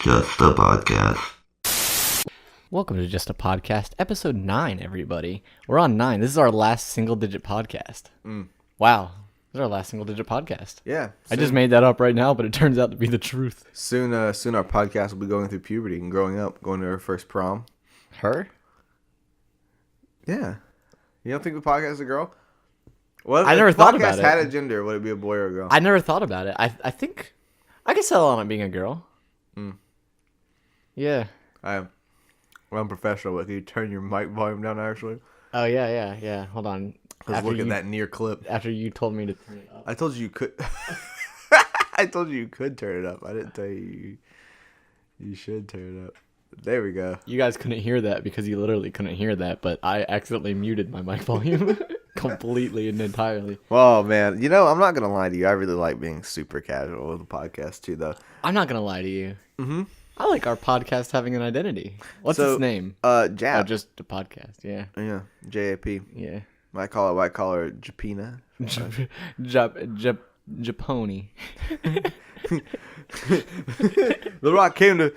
Just a podcast. Welcome to Just a Podcast, episode 9, everybody. We're on 9. This is our last single-digit podcast. Wow. This is our last single-digit podcast. Yeah. I just made that up right now, but it turns out to be the truth. Soon our podcast will be going through puberty and growing up, going to her first prom. Her? Yeah. You don't think the podcast is a girl? Well, I never thought about it. If the podcast had a gender, would it be a boy or a girl? I never thought about it. I think I could settle on it being a girl. Yeah. I'm unprofessional, but can you turn your mic volume down, actually? Oh, yeah. Hold on. Let's look at that near clip. After you told me to turn it up. I told you could. I told you could turn it up. I didn't tell you should turn it up. There we go. You guys couldn't hear that because you literally couldn't hear that, but I accidentally muted my mic volume completely and entirely. Oh, man. You know, I'm not going to lie to you. I really like being super casual with the podcast, too, though. I'm not going to lie to you. Mm-hmm. I like our podcast having an identity. What's its name? Jap. Oh, just a podcast, yeah. Yeah, JAP. Yeah. I call it white collar Japina. Japoni. The Rock came to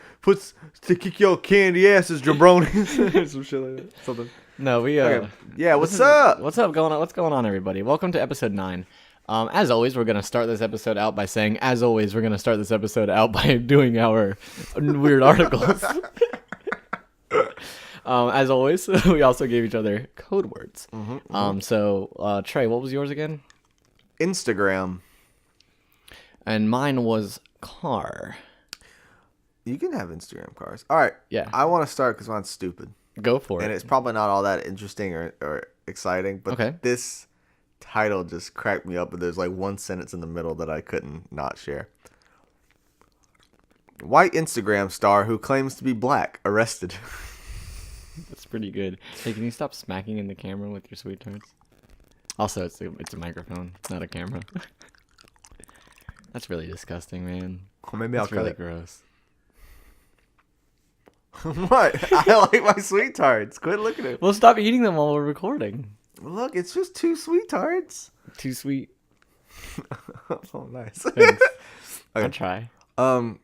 kick your candy asses, jabronis. Some shit like that. Something. No, we Okay. Yeah, what's up? What's going on, everybody? Welcome to episode 9. As always, we're gonna start this episode out by saying, as always, we're gonna start this episode out by doing our weird articles. As always, we also gave each other code words. So, Trey, what was yours again? Instagram. And mine was car. You can have Instagram cars. All right. Yeah. I want to start because mine's stupid. Go for it. And it's probably not all that interesting or exciting, but this title just cracked me up. But there's like one sentence in the middle that I couldn't not share. White Instagram star who claims to be black arrested. That's pretty good. Hey, can you stop smacking in the camera with your sweet tarts? Also, it's a microphone, not a camera. That's really disgusting, man. Well, maybe I'll That's really cut it. gross. What? I like my sweet tarts. Quit looking at it. Well, stop eating them while we're recording. Look, it's just 2 sweet tarts. Too sweet. Oh, nice. Thanks. Okay. I'll try. So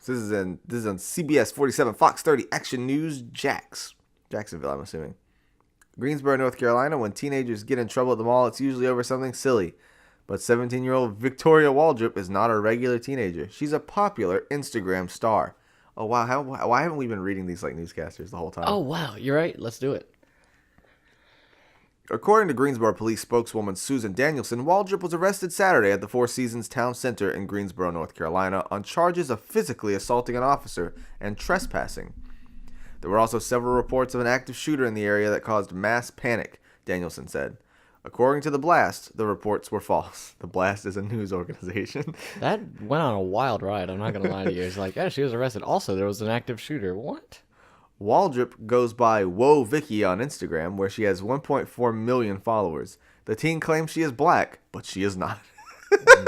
this is on CBS 47, Fox 30, Action News, Jacksonville, I'm assuming. Greensboro, North Carolina. When teenagers get in trouble at the mall, it's usually over something silly. But 17-year-old Victoria Waldrop is not a regular teenager. She's a popular Instagram star. Oh, wow. Why haven't we been reading these like newscasters the whole time? Oh, wow. You're right. Let's do it. According to Greensboro Police spokeswoman Susan Danielson, Waldrop was arrested Saturday at the Four Seasons Town Center in Greensboro, North Carolina, on charges of physically assaulting an officer and trespassing. There were also several reports of an active shooter in the area that caused mass panic, Danielson said. According to The Blast, the reports were false. The Blast is a news organization. That went on a wild ride. I'm not going to lie to you. It's like, yeah, she was arrested. Also, there was an active shooter. What? Waldrop goes by Woah Vicky on Instagram, where she has 1.4 million followers. The teen claims she is black, but she is not.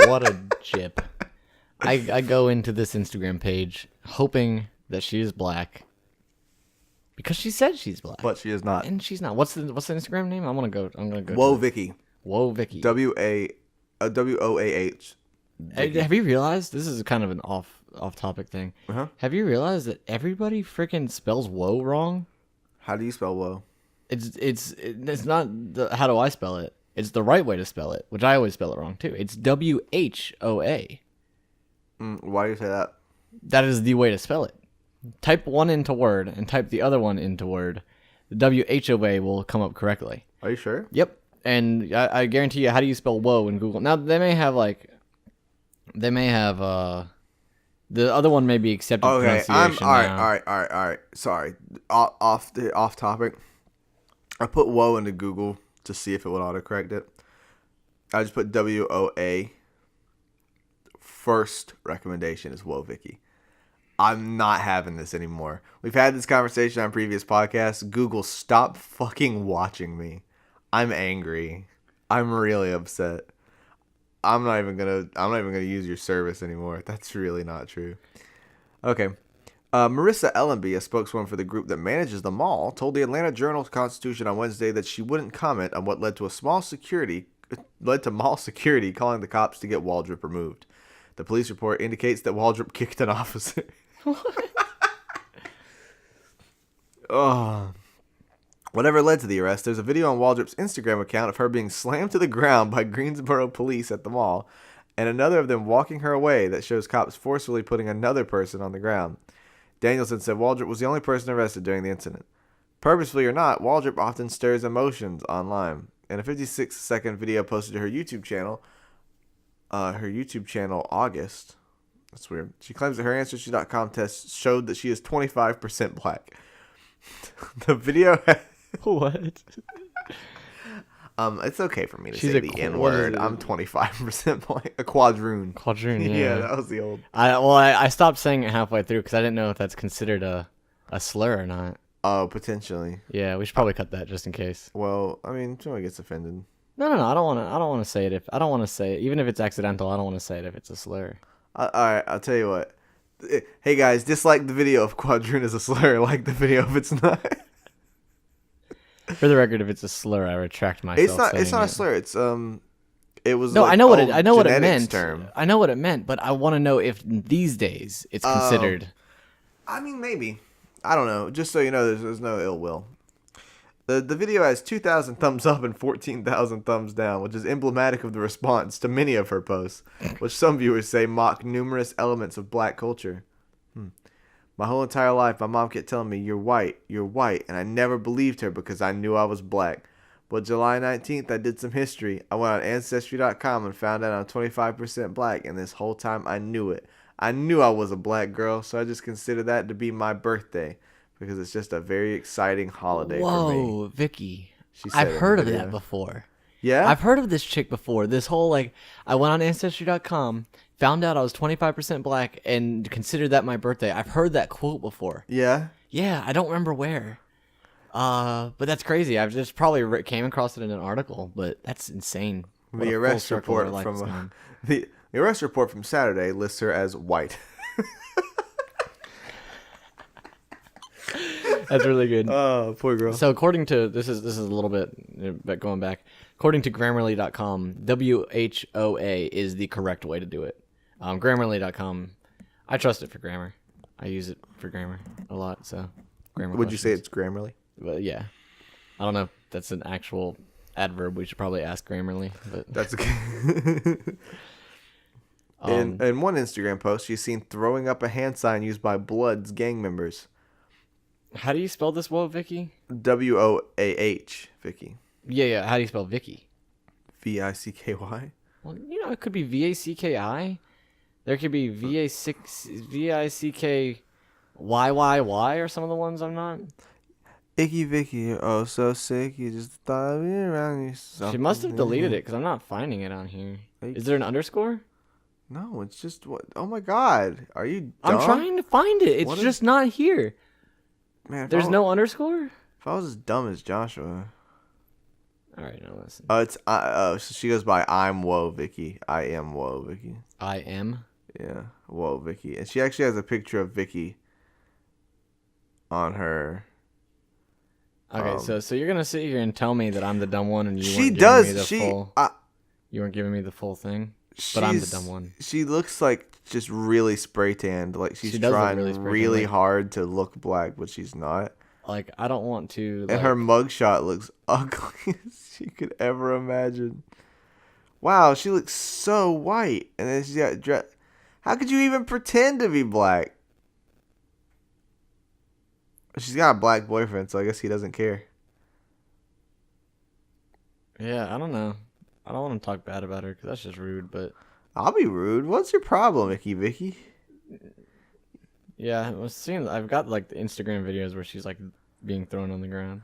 What a jip. I go into this Instagram page hoping that she is black. Because she said she's black. But she is not. And she's not. What's the Instagram name? I'm gonna go. Woah Vicky. Woah Vicky. WOAH. Have you realized this is kind of an off topic thing? Have you realized that everybody freaking spells woe wrong? How do you spell woe? It's not how do I spell it? It's the right way to spell it, which I always spell it wrong too. It's WHOA. Why do you say that? That is the way to spell it. Type one into Word and type the other one into Word. The WHOA will come up correctly. Are you sure? Yep. And I guarantee you, how do you spell woe in Google? Now, they may have the other one may be accepted pronunciation. All right. Sorry. Off topic. I put woe into Google to see if it would autocorrect it. I just put WOA. First recommendation is Woah Vicky. I'm not having this anymore. We've had this conversation on previous podcasts. Google, stop fucking watching me. I'm angry. I'm really upset. I'm not even gonna use your service anymore. That's really not true. Okay. Marissa Ellenby, a spokeswoman for the group that manages the mall, told the Atlanta Journal-Constitution on Wednesday that she wouldn't comment on what led to mall security calling the cops to get Waldrop removed. The police report indicates that Waldrop kicked an officer. Oh. Whatever led to the arrest, there's a video on Waldrop's Instagram account of her being slammed to the ground by Greensboro police at the mall, and another of them walking her away that shows cops forcefully putting another person on the ground. Danielson said Waldrop was the only person arrested during the incident. Purposefully or not, Waldrop often stirs emotions online. In a 56-second video posted to her YouTube channel, August, that's weird, she claims that her Ancestry.com test showed that she is 25% black. The video... What? It's okay for me to She's say a the N word. I'm 25% black. A quadroon. Quadroon, yeah. Yeah, that was the old. I stopped saying it halfway through because I didn't know if that's considered a slur or not. Oh, potentially. Yeah, we should probably cut that just in case. Well, I mean, someone gets offended. No. I don't want to say it if I don't want to say it. Even if it's accidental, I don't want to say it if it's a slur. All right, I'll tell you what. Hey guys, dislike the video if quadroon is a slur. Like the video if it's not. For the record, if it's a slur, I retract myself. It's not a slur. It's it was no. like I know what it meant. Term. I know what it meant, but I want to know if these days it's considered. I mean, maybe. I don't know. Just so you know, there's no ill will. The video has 2,000 thumbs up and 14,000 thumbs down, which is emblematic of the response to many of her posts, which some viewers say mock numerous elements of black culture. My whole entire life, my mom kept telling me, you're white, and I never believed her because I knew I was black. But July 19th, I did some history. I went on Ancestry.com and found out I'm 25% black, and this whole time I knew it. I knew I was a black girl, so I just consider that to be my birthday because it's just a very exciting holiday for me. Whoa, Vicky. She said I've heard of that before. Yeah? I've heard of this chick before. This whole, I went on Ancestry.com, found out I was 25% black, and considered that my birthday. I've heard that quote before. Yeah? Yeah, I don't remember where. But that's crazy. I've just probably came across it in an article, but that's insane. The arrest report from the arrest report from Saturday lists her as white. That's really good. Oh, poor girl. So according to this is a little bit going back. According to Grammarly.com, WHOA is the correct way to do it. Grammarly.com, I trust it for grammar. I use it for grammar a lot. So, grammar. Would you say it's Grammarly? Well, yeah. I don't know if that's an actual adverb. We should probably ask Grammarly. But that's okay. In one Instagram post, she's seen throwing up a hand sign used by Blood's gang members. How do you spell this? Whoa, Vicky. WOAH, Vicky. Yeah. How do you spell Vicky? VICKY. Well, it could be VACKI. There could be VICKYYY or some of the ones I'm not. Icky Vicky, you're oh so sick. You just thought I'd be around you. She must have deleted it because I'm not finding it on here. Is there an underscore? No, it's just what? Oh my God, are you dumb? I'm trying to find it. It's just not here. Man, there's no underscore. If I was as dumb as Joshua. All right, now listen. So she goes by I'm Woah Vicky. I am Woah Vicky. I am. Yeah, Woah Vicky, and she actually has a picture of Vicky on her. Okay, so you're gonna sit here and tell me that I'm the dumb one, and you weren't giving me the full thing. But I'm the dumb one. She looks like just really spray tanned. Like she's trying really hard to look black, but she's not. Like I don't want to. And her mugshot looks ugly as she could ever imagine. Wow, she looks so white, and then she's got dress. How could you even pretend to be black? She's got a black boyfriend, so I guess he doesn't care. Yeah, I don't know. I don't want to talk bad about her because that's just rude, but... I'll be rude. What's your problem, Vicky? Yeah, I've got, the Instagram videos where she's, being thrown on the ground.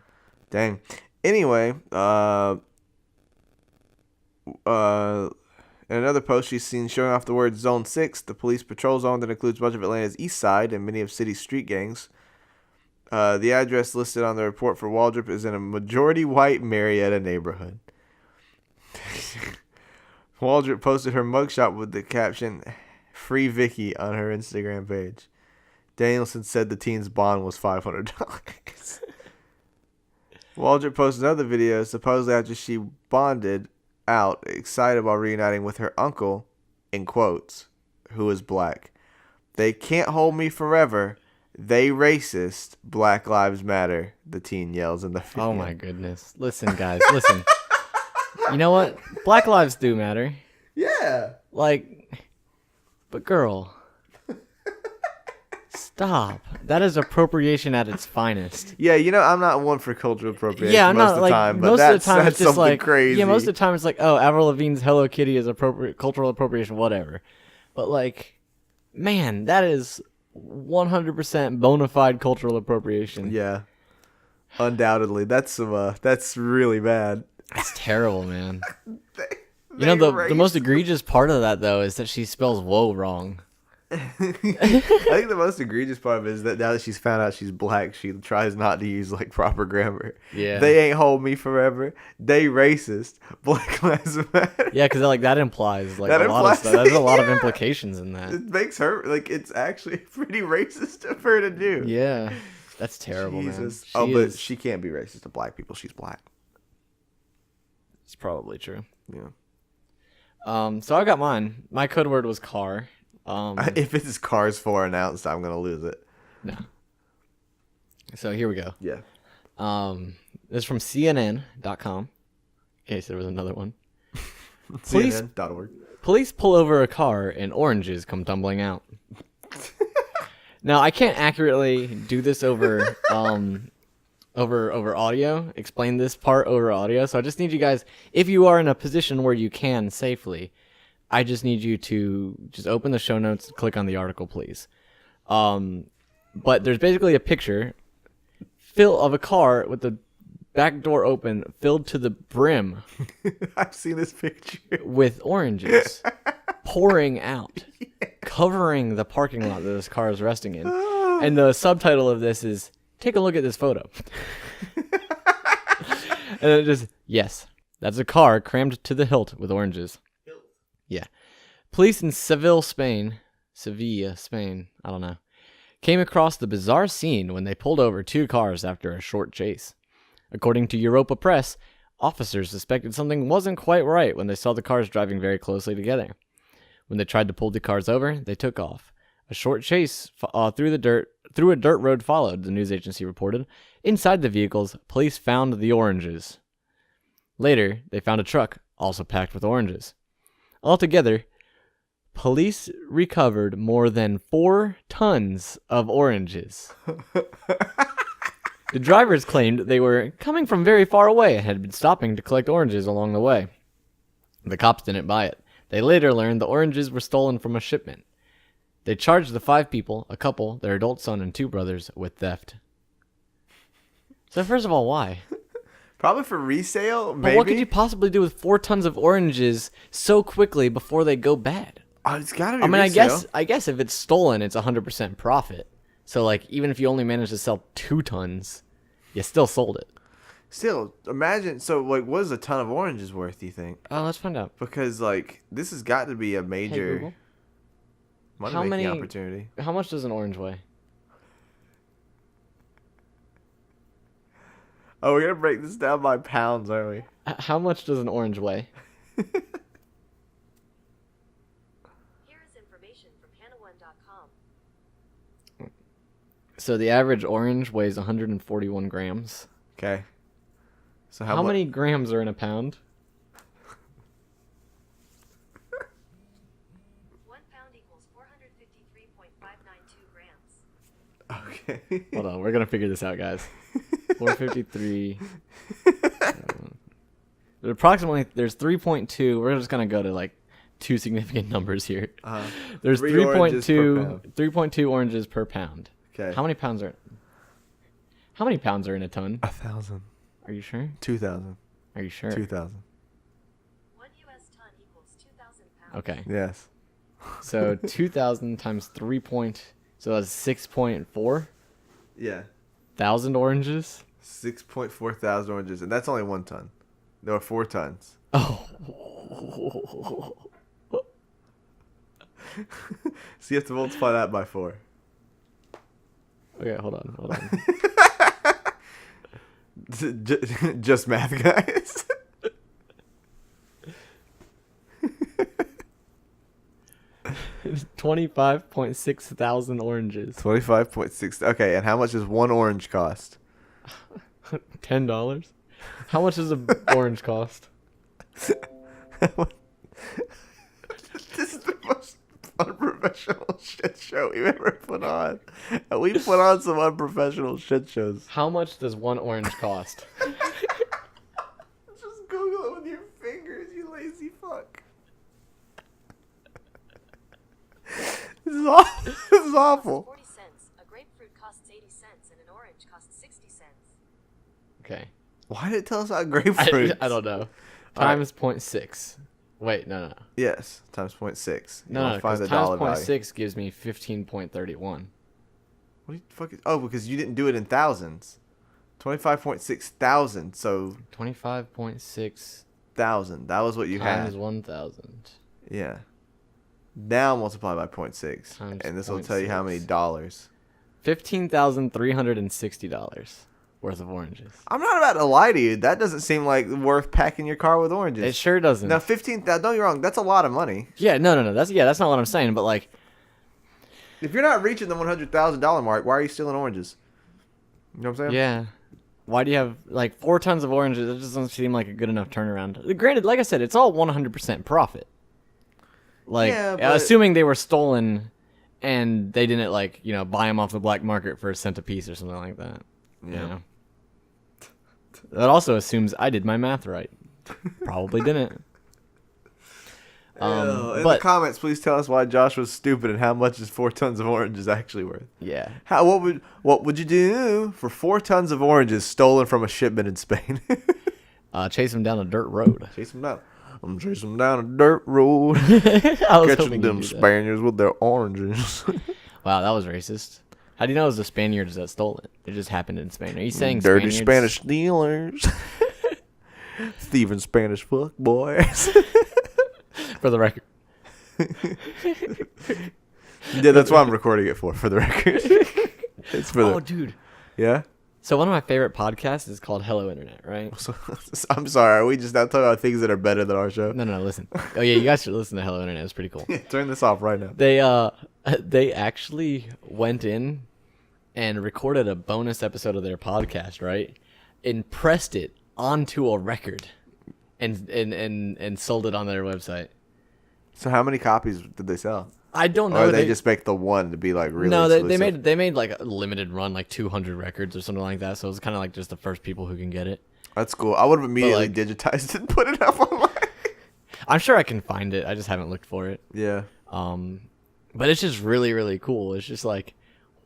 Dang. Anyway, in another post she's seen showing off the word Zone 6, the police patrol zone that includes much of Atlanta's east side and many of city's street gangs. The address listed on the report for Waldrop is in a majority white Marietta neighborhood. Waldrop posted her mugshot with the caption "Free Vicky" on her Instagram page. Danielson said the teen's bond was $500. Waldrop posted another video supposedly after she bonded out, excited while reuniting with her uncle, in quotes, who is black. They can't hold me forever. They racist. Black Lives Matter. The teen yells in the video. Oh my goodness. Listen, guys, listen. You know what? Black lives do matter. Yeah. Like, but girl, stop. That is appropriation at its finest. Yeah, you know, I'm not one for cultural appropriation Yeah, I'm most not of the like time, but most of the time that's it's just something like crazy. Yeah, most of the time it's like, oh, Avril Lavigne's Hello Kitty is appropriate cultural appropriation, whatever. But like, man, that is 100% bona fide cultural appropriation. Yeah. Undoubtedly. That's really bad. It's terrible, man. They You know, the most egregious part of that, though, is that she spells woe wrong. I think the most egregious part of it is that now that she's found out she's black, she tries not to use like proper grammar. Yeah. They ain't hold me forever. They racist. Black Lives Matter. Yeah, because like that implies like That a lot implies- of stuff. There's a lot of yeah. implications in that. It makes her like it's actually pretty racist of her to do. Yeah, that's terrible, Jesus. man. But she can't be racist to black people. She's black. It's probably true. Yeah. So I got mine. My code word was car. If it's Cars 4 announced, I'm gonna lose it. No. So here we go. Yeah. This is from CNN.com. In case there was another one. Police CNN.org. Police pull over a car and oranges come tumbling out. Now I can't accurately do this over over audio. Explain this part over audio. So I just need you guys, if you are in a position where you can safely, I just need you to just open the show notes, click on the article, please. But there's basically a picture of a car with the back door open, filled to the brim I've seen this picture. with oranges pouring out, covering the parking lot that this car is resting in. And the subtitle of this is, "Take a look at this photo." And it just, yes, that's a car crammed to the hilt with oranges. Yeah. Police in Seville, Spain, I don't know, came across the bizarre scene when they pulled over two cars after a short chase. According to Europa Press, officers suspected something wasn't quite right when they saw the cars driving very closely together. When they tried to pull the cars over, they took off. A short chase through a dirt road followed, the news agency reported. Inside the vehicles, police found the oranges. Later, they found a truck, also packed with oranges. Altogether, police recovered more than 4 tons of oranges. The drivers claimed they were coming from very far away and had been stopping to collect oranges along the way. The cops didn't buy it. They later learned the oranges were stolen from a shipment. They charged the 5 people, a couple, their adult son and 2 brothers, with theft. So first of all, why? Probably for resale, maybe. But what could you possibly do with 4 tons of oranges so quickly before they go bad? Oh, it's gotta be I mean, resale. I guess if it's stolen, it's 100% profit. So like, even if you only manage to sell 2 tons, you still sold it. Still, imagine. So, like, what is a ton of oranges worth, do you think? Oh, let's find out. Because, like, this has got to be a Hey, major Google. money-making opportunity. How much does an orange weigh? Oh, we're going to break this down by pounds, aren't we? How much does an orange weigh? Here is information from Hannah1.com. So the average orange weighs 141 grams. Okay. So How many grams are in a pound? 1 pound equals 453.592 grams. Okay. Hold on, we're gonna figure this out, guys. 453. Approximately, there's 3.2. We're just gonna go to like 2 significant numbers here. There's 3 oranges per 3.2 oranges per pound. Okay. How many pounds are in a ton? 1,000. Are you sure? 2,000. Are you sure? 2,000. 1 U.S. ton equals 2,000 pounds. Okay. Yes. So 2,000 times 3 so that's 6.4 Yeah. thousand oranges. 6.4 thousand oranges. And that's only 1 ton. There are 4 tons. Oh. So you have to multiply that by 4. Okay, hold on. Just math, guys. 25.6 thousand oranges. 25.6. Okay, and how much does one orange cost? $10. How much does an orange cost? This is the most unprofessional shit show we've ever put on. And we put on some unprofessional shit shows. How much does one orange cost? Just Google it with your fingers, you lazy fuck. This is awful. This is awful. 40 cents. A grapefruit costs 80 cents and an orange costs 60 cents. Okay. Why did it tell us about grapefruit? I don't know. All right. Times 0.6. Wait, no. Yes, times 0.6. You No, wanna because the times dollar value. 0.6 gives me 15.31. What the fuck is... Oh, because you didn't do it in thousands. 25.6 thousand, so... 25.6 thousand. That was what you had. times 1,000. Yeah. Now multiply by 0.6. Times And this will tell you how many 0.6. dollars. $15,360 worth of oranges. I'm not about to lie to you. That doesn't seem like worth packing your car with oranges. It sure doesn't. Now, 15,000, don't get me wrong, that's a lot of money. Yeah, no. That's not what I'm saying. But like, If you're not reaching the $100,000 mark, why are you stealing oranges? You know what I'm saying? yeah, why do you have like 4 tons of oranges? It just doesn't seem like a good enough turnaround. Granted, like I said, it's all 100% profit. Like, Yeah, but- assuming they were stolen and they didn't like buy them off the black market for a cent a piece or something like that. Yeah. You know? That also assumes I did my math right. Probably didn't. In the But comments, please tell us why Josh was stupid and how much is 4 tons of oranges actually worth. yeah, What would you do for 4 tons of oranges stolen from a shipment in Spain? chase them down a dirt road. Chase them down. I'm chasing them down a dirt road, I was catching hoping them you'd do that. Spaniards with their oranges. Wow, that was racist. How do you know it was the Spaniards that stole it? It just happened in Spain. Are you saying Dirty Spaniards? Spanish stealers. Thieving Spanish fuck boys. For the record. Yeah, that's why I'm recording it for the record. It's for Oh, the... dude. Yeah? So one of my favorite podcasts is called Hello Internet, right? So, I'm sorry, are we just not talking about things that are better than our show? No, listen. Oh yeah, you guys should listen to Hello Internet. It's pretty cool. Turn this off right now. They actually went in and recorded a bonus episode of their podcast, right? And pressed it onto a record and sold it on their website. So how many copies did they sell? I don't know. Or they just make the one to be like really No, exclusive? they made like a limited run, like 200 records or something like that. So it's kind of like just the first people who can get it. That's cool. I would have immediately like- digitized it and put it up online. I'm sure I can find it. I just haven't looked for it. Yeah. But it's just really, really cool. It's just like,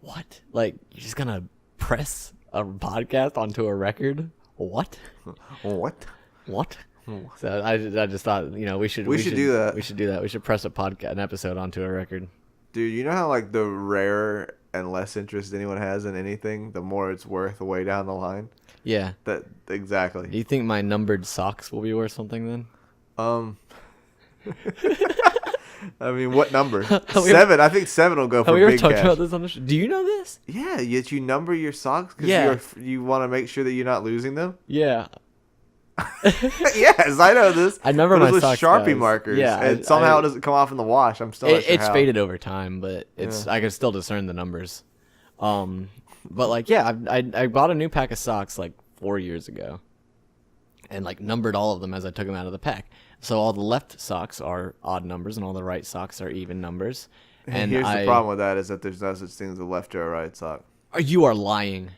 what? Like, you're just gonna press a podcast onto a record? What? What? What? So I just thought, we should do that. We should do that. We should press an episode onto a record. Dude, you know how like the rarer and less interest anyone has in anything, the more it's worth way down the line? Yeah. That exactly. Do you think my numbered socks will be worth something then? I mean, what number? 7. I think 7 will go for Have we ever big talked cash. about this on the show? Do you know this? Yeah, yet you number your socks because Yeah. you want to make sure that you're not losing them. Yeah. Yes, I know this. I number Those my with socks, Sharpie guys. markers. Yeah, and somehow it doesn't come off in the wash. I'm still not sure It's how. faded over time, but I can still discern the numbers. But like, yeah, I bought a new pack of socks like 4 years ago, and like numbered all of them as I took them out of the pack. So all the left socks are odd numbers, and all the right socks are even numbers. And here's the problem with that is that there's no such thing as a left or a right sock. You are lying.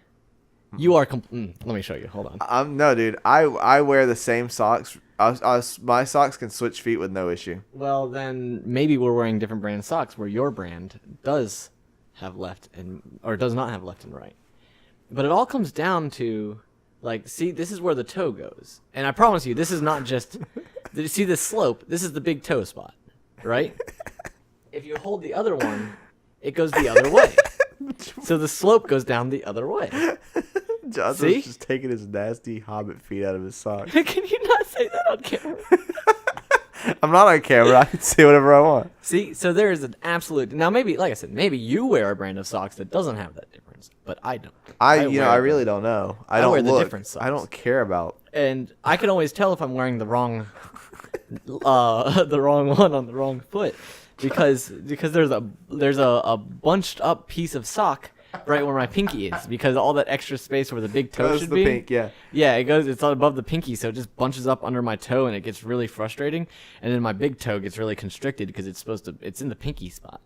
You are. Let me show you. Hold on. No, dude. I wear the same socks. My socks can switch feet with no issue. Well, then maybe we're wearing different brand socks where your brand does have left or does not have left and right. But it all comes down to, like, see, this is where the toe goes. And I promise you, this is not just, see this slope? This is the big toe spot, right? If you hold the other one, it goes the other way. So the slope goes down the other way. Johnson's See? just taking his nasty hobbit feet out of his socks. Can you not say that on camera? I'm not on camera. I can say whatever I want. See, so there is an absolute. Now, maybe, like I said, maybe you wear a brand of socks that doesn't have that difference, but I don't. I wear really them. don't know. I don't wear the look. different socks. I don't care about. And I can always tell if I'm wearing the wrong one on the wrong foot, because there's a bunched up piece of sock right where my pinky is, because all that extra space where the big toe Goes should the be. pink, yeah. Yeah, it's all above the pinky, so it just bunches up under my toe, and it gets really frustrating. And then my big toe gets really constricted because it's in the pinky spot.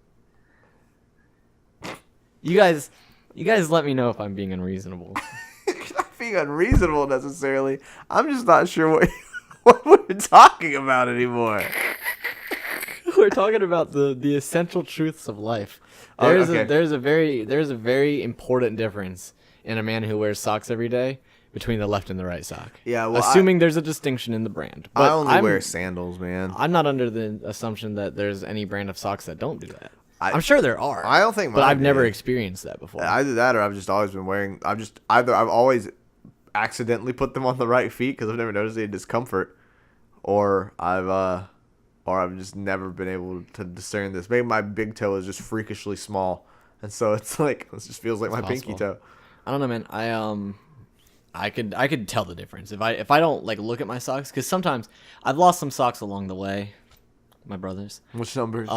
You guys let me know if I'm being unreasonable. You're not being unreasonable necessarily. I'm just not sure what we're talking about anymore. We're talking about the essential truths of life. Oh, okay. There's a very important difference in a man who wears socks every day between the left and the right sock. Yeah, well, assuming there's a distinction in the brand. I only wear sandals, man. I'm not under the assumption that there's any brand of socks that don't do that. I'm sure there are. I don't think, but I've do. never experienced that before. Either that, or I've just always been wearing. I've always accidentally put them on the right feet because I've never noticed any discomfort, or I've just never been able to discern this. Maybe my big toe is just freakishly small, and so it's like it just feels like my pinky toe. I don't know, man. I could tell the difference if I don't like look at my socks, because sometimes I've lost some socks along the way. My brothers. Which numbers?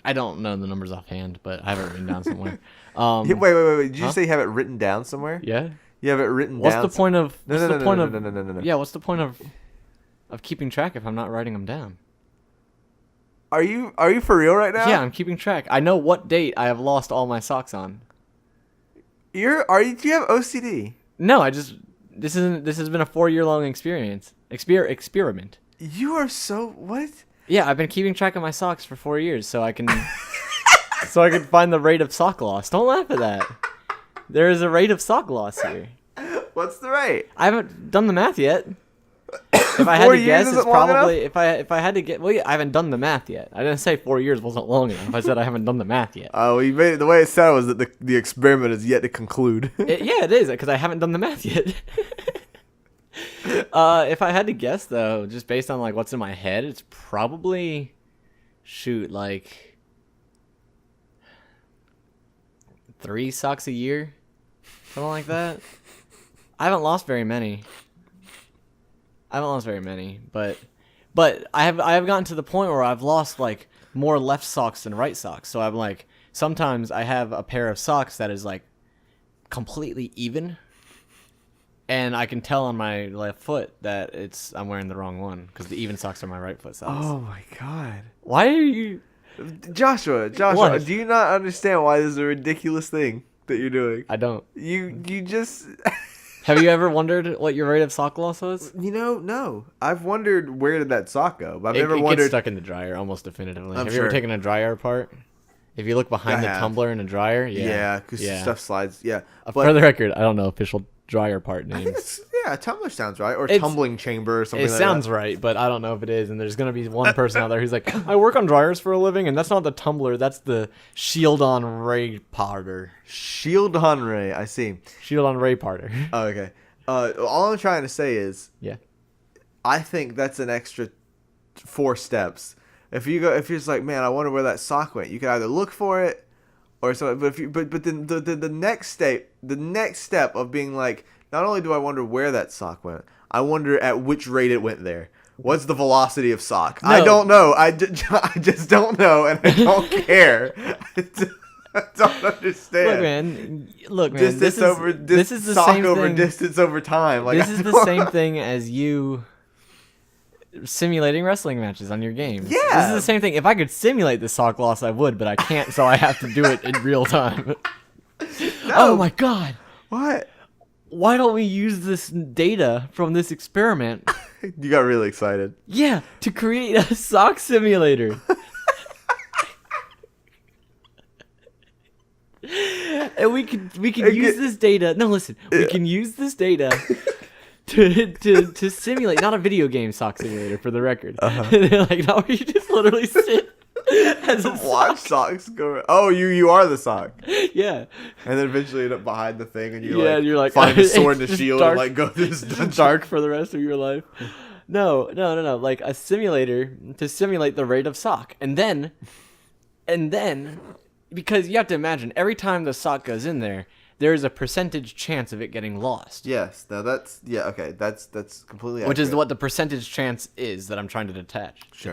I don't know the numbers offhand, but I have it written down somewhere. Wait. Did you say you have it written down somewhere? Yeah. You have it written what's down. The point of? No. Yeah. What's the point of keeping track if I'm not writing them down? Are you for real right now? Yeah, I'm keeping track. I know what date I have lost all my socks on. Do you have OCD? No, this has been a 4-year-long experiment. You are so what? Yeah, I've been keeping track of my socks for 4 years so I can find the rate of sock loss. Don't laugh at that. There is a rate of sock loss here. What's the rate? I haven't done the math yet. If I had 4 to guess, years it's isn't long probably if I had to get. Well, yeah, I haven't done the math yet. I didn't say 4 years wasn't long enough. I said I haven't done the math yet. Oh, you made it, the way it sounded was that the experiment is yet to conclude. Yeah, it is, because I haven't done the math yet. If I had to guess, though, just based on like what's in my head, it's probably like 3 socks a year, something like that. I haven't lost very many. But I have gotten to the point where I've lost like more left socks than right socks. So I'm like, sometimes I have a pair of socks that is like completely even, and I can tell on my left foot that I'm wearing the wrong one because the even socks are my right foot socks. Oh my god! Why are you, Joshua? What? Do you not understand why this is a ridiculous thing that you're doing? I don't. You just. Have you ever wondered what your rate of sock loss was? No. I've wondered where did that sock go, but I've It never gets wondered. stuck in the dryer almost definitively. I'm Have you ever sure. taken a dryer apart? If you look behind I the have. tumbler in a dryer, Yeah, because stuff slides. Yeah, For the record, I don't know official dryer part I think names. it's a tumbler sounds right, or It's- tumbling chamber or something. It like sounds that. right, but I don't know if it is. And there's gonna be one person out there who's like, "I work on dryers for a living," and that's not the tumbler. That's the shield on ray powder. Shield on Ray. I see. Shield on ray powder. Oh, okay. All I'm trying to say is, Yeah. I think that's an extra 4 steps. If you're just like, man, I wonder where that sock went, you can either look for it or something. But then the next step of being like, not only do I wonder where that sock went, I wonder at which rate it went there. What's the velocity of sock? I No. don't know. I just don't know, and I don't care. I don't understand. Look, man. Distance This is the sock same over thing. distance over time. Like, This I is the don't same know. thing as you simulating wrestling matches on your games. Yeah. This is the same thing. If I could simulate the sock loss, I would, but I can't, so I have to do it in real time. Oh my god. What? Why don't we use this data from this experiment? You got really excited. Yeah, to create a sock simulator. And we can use this data. No, listen. We can use this data to simulate, not a video game sock simulator, for the record. They're like, no, you just literally sit as a Watch socks go. Oh, you are the sock. Yeah. And then eventually end up behind the thing, and You're like find the sword and the it's just shield dark. and like go through this Just dungeon. dark for the rest of your life. No. Like a simulator to simulate the rate of sock. And then because you have to imagine every time the sock goes in there, there's a percentage chance of it getting lost. Yes, now that's okay. That's completely Which is accurate. what the percentage chance is that I'm trying to Sure.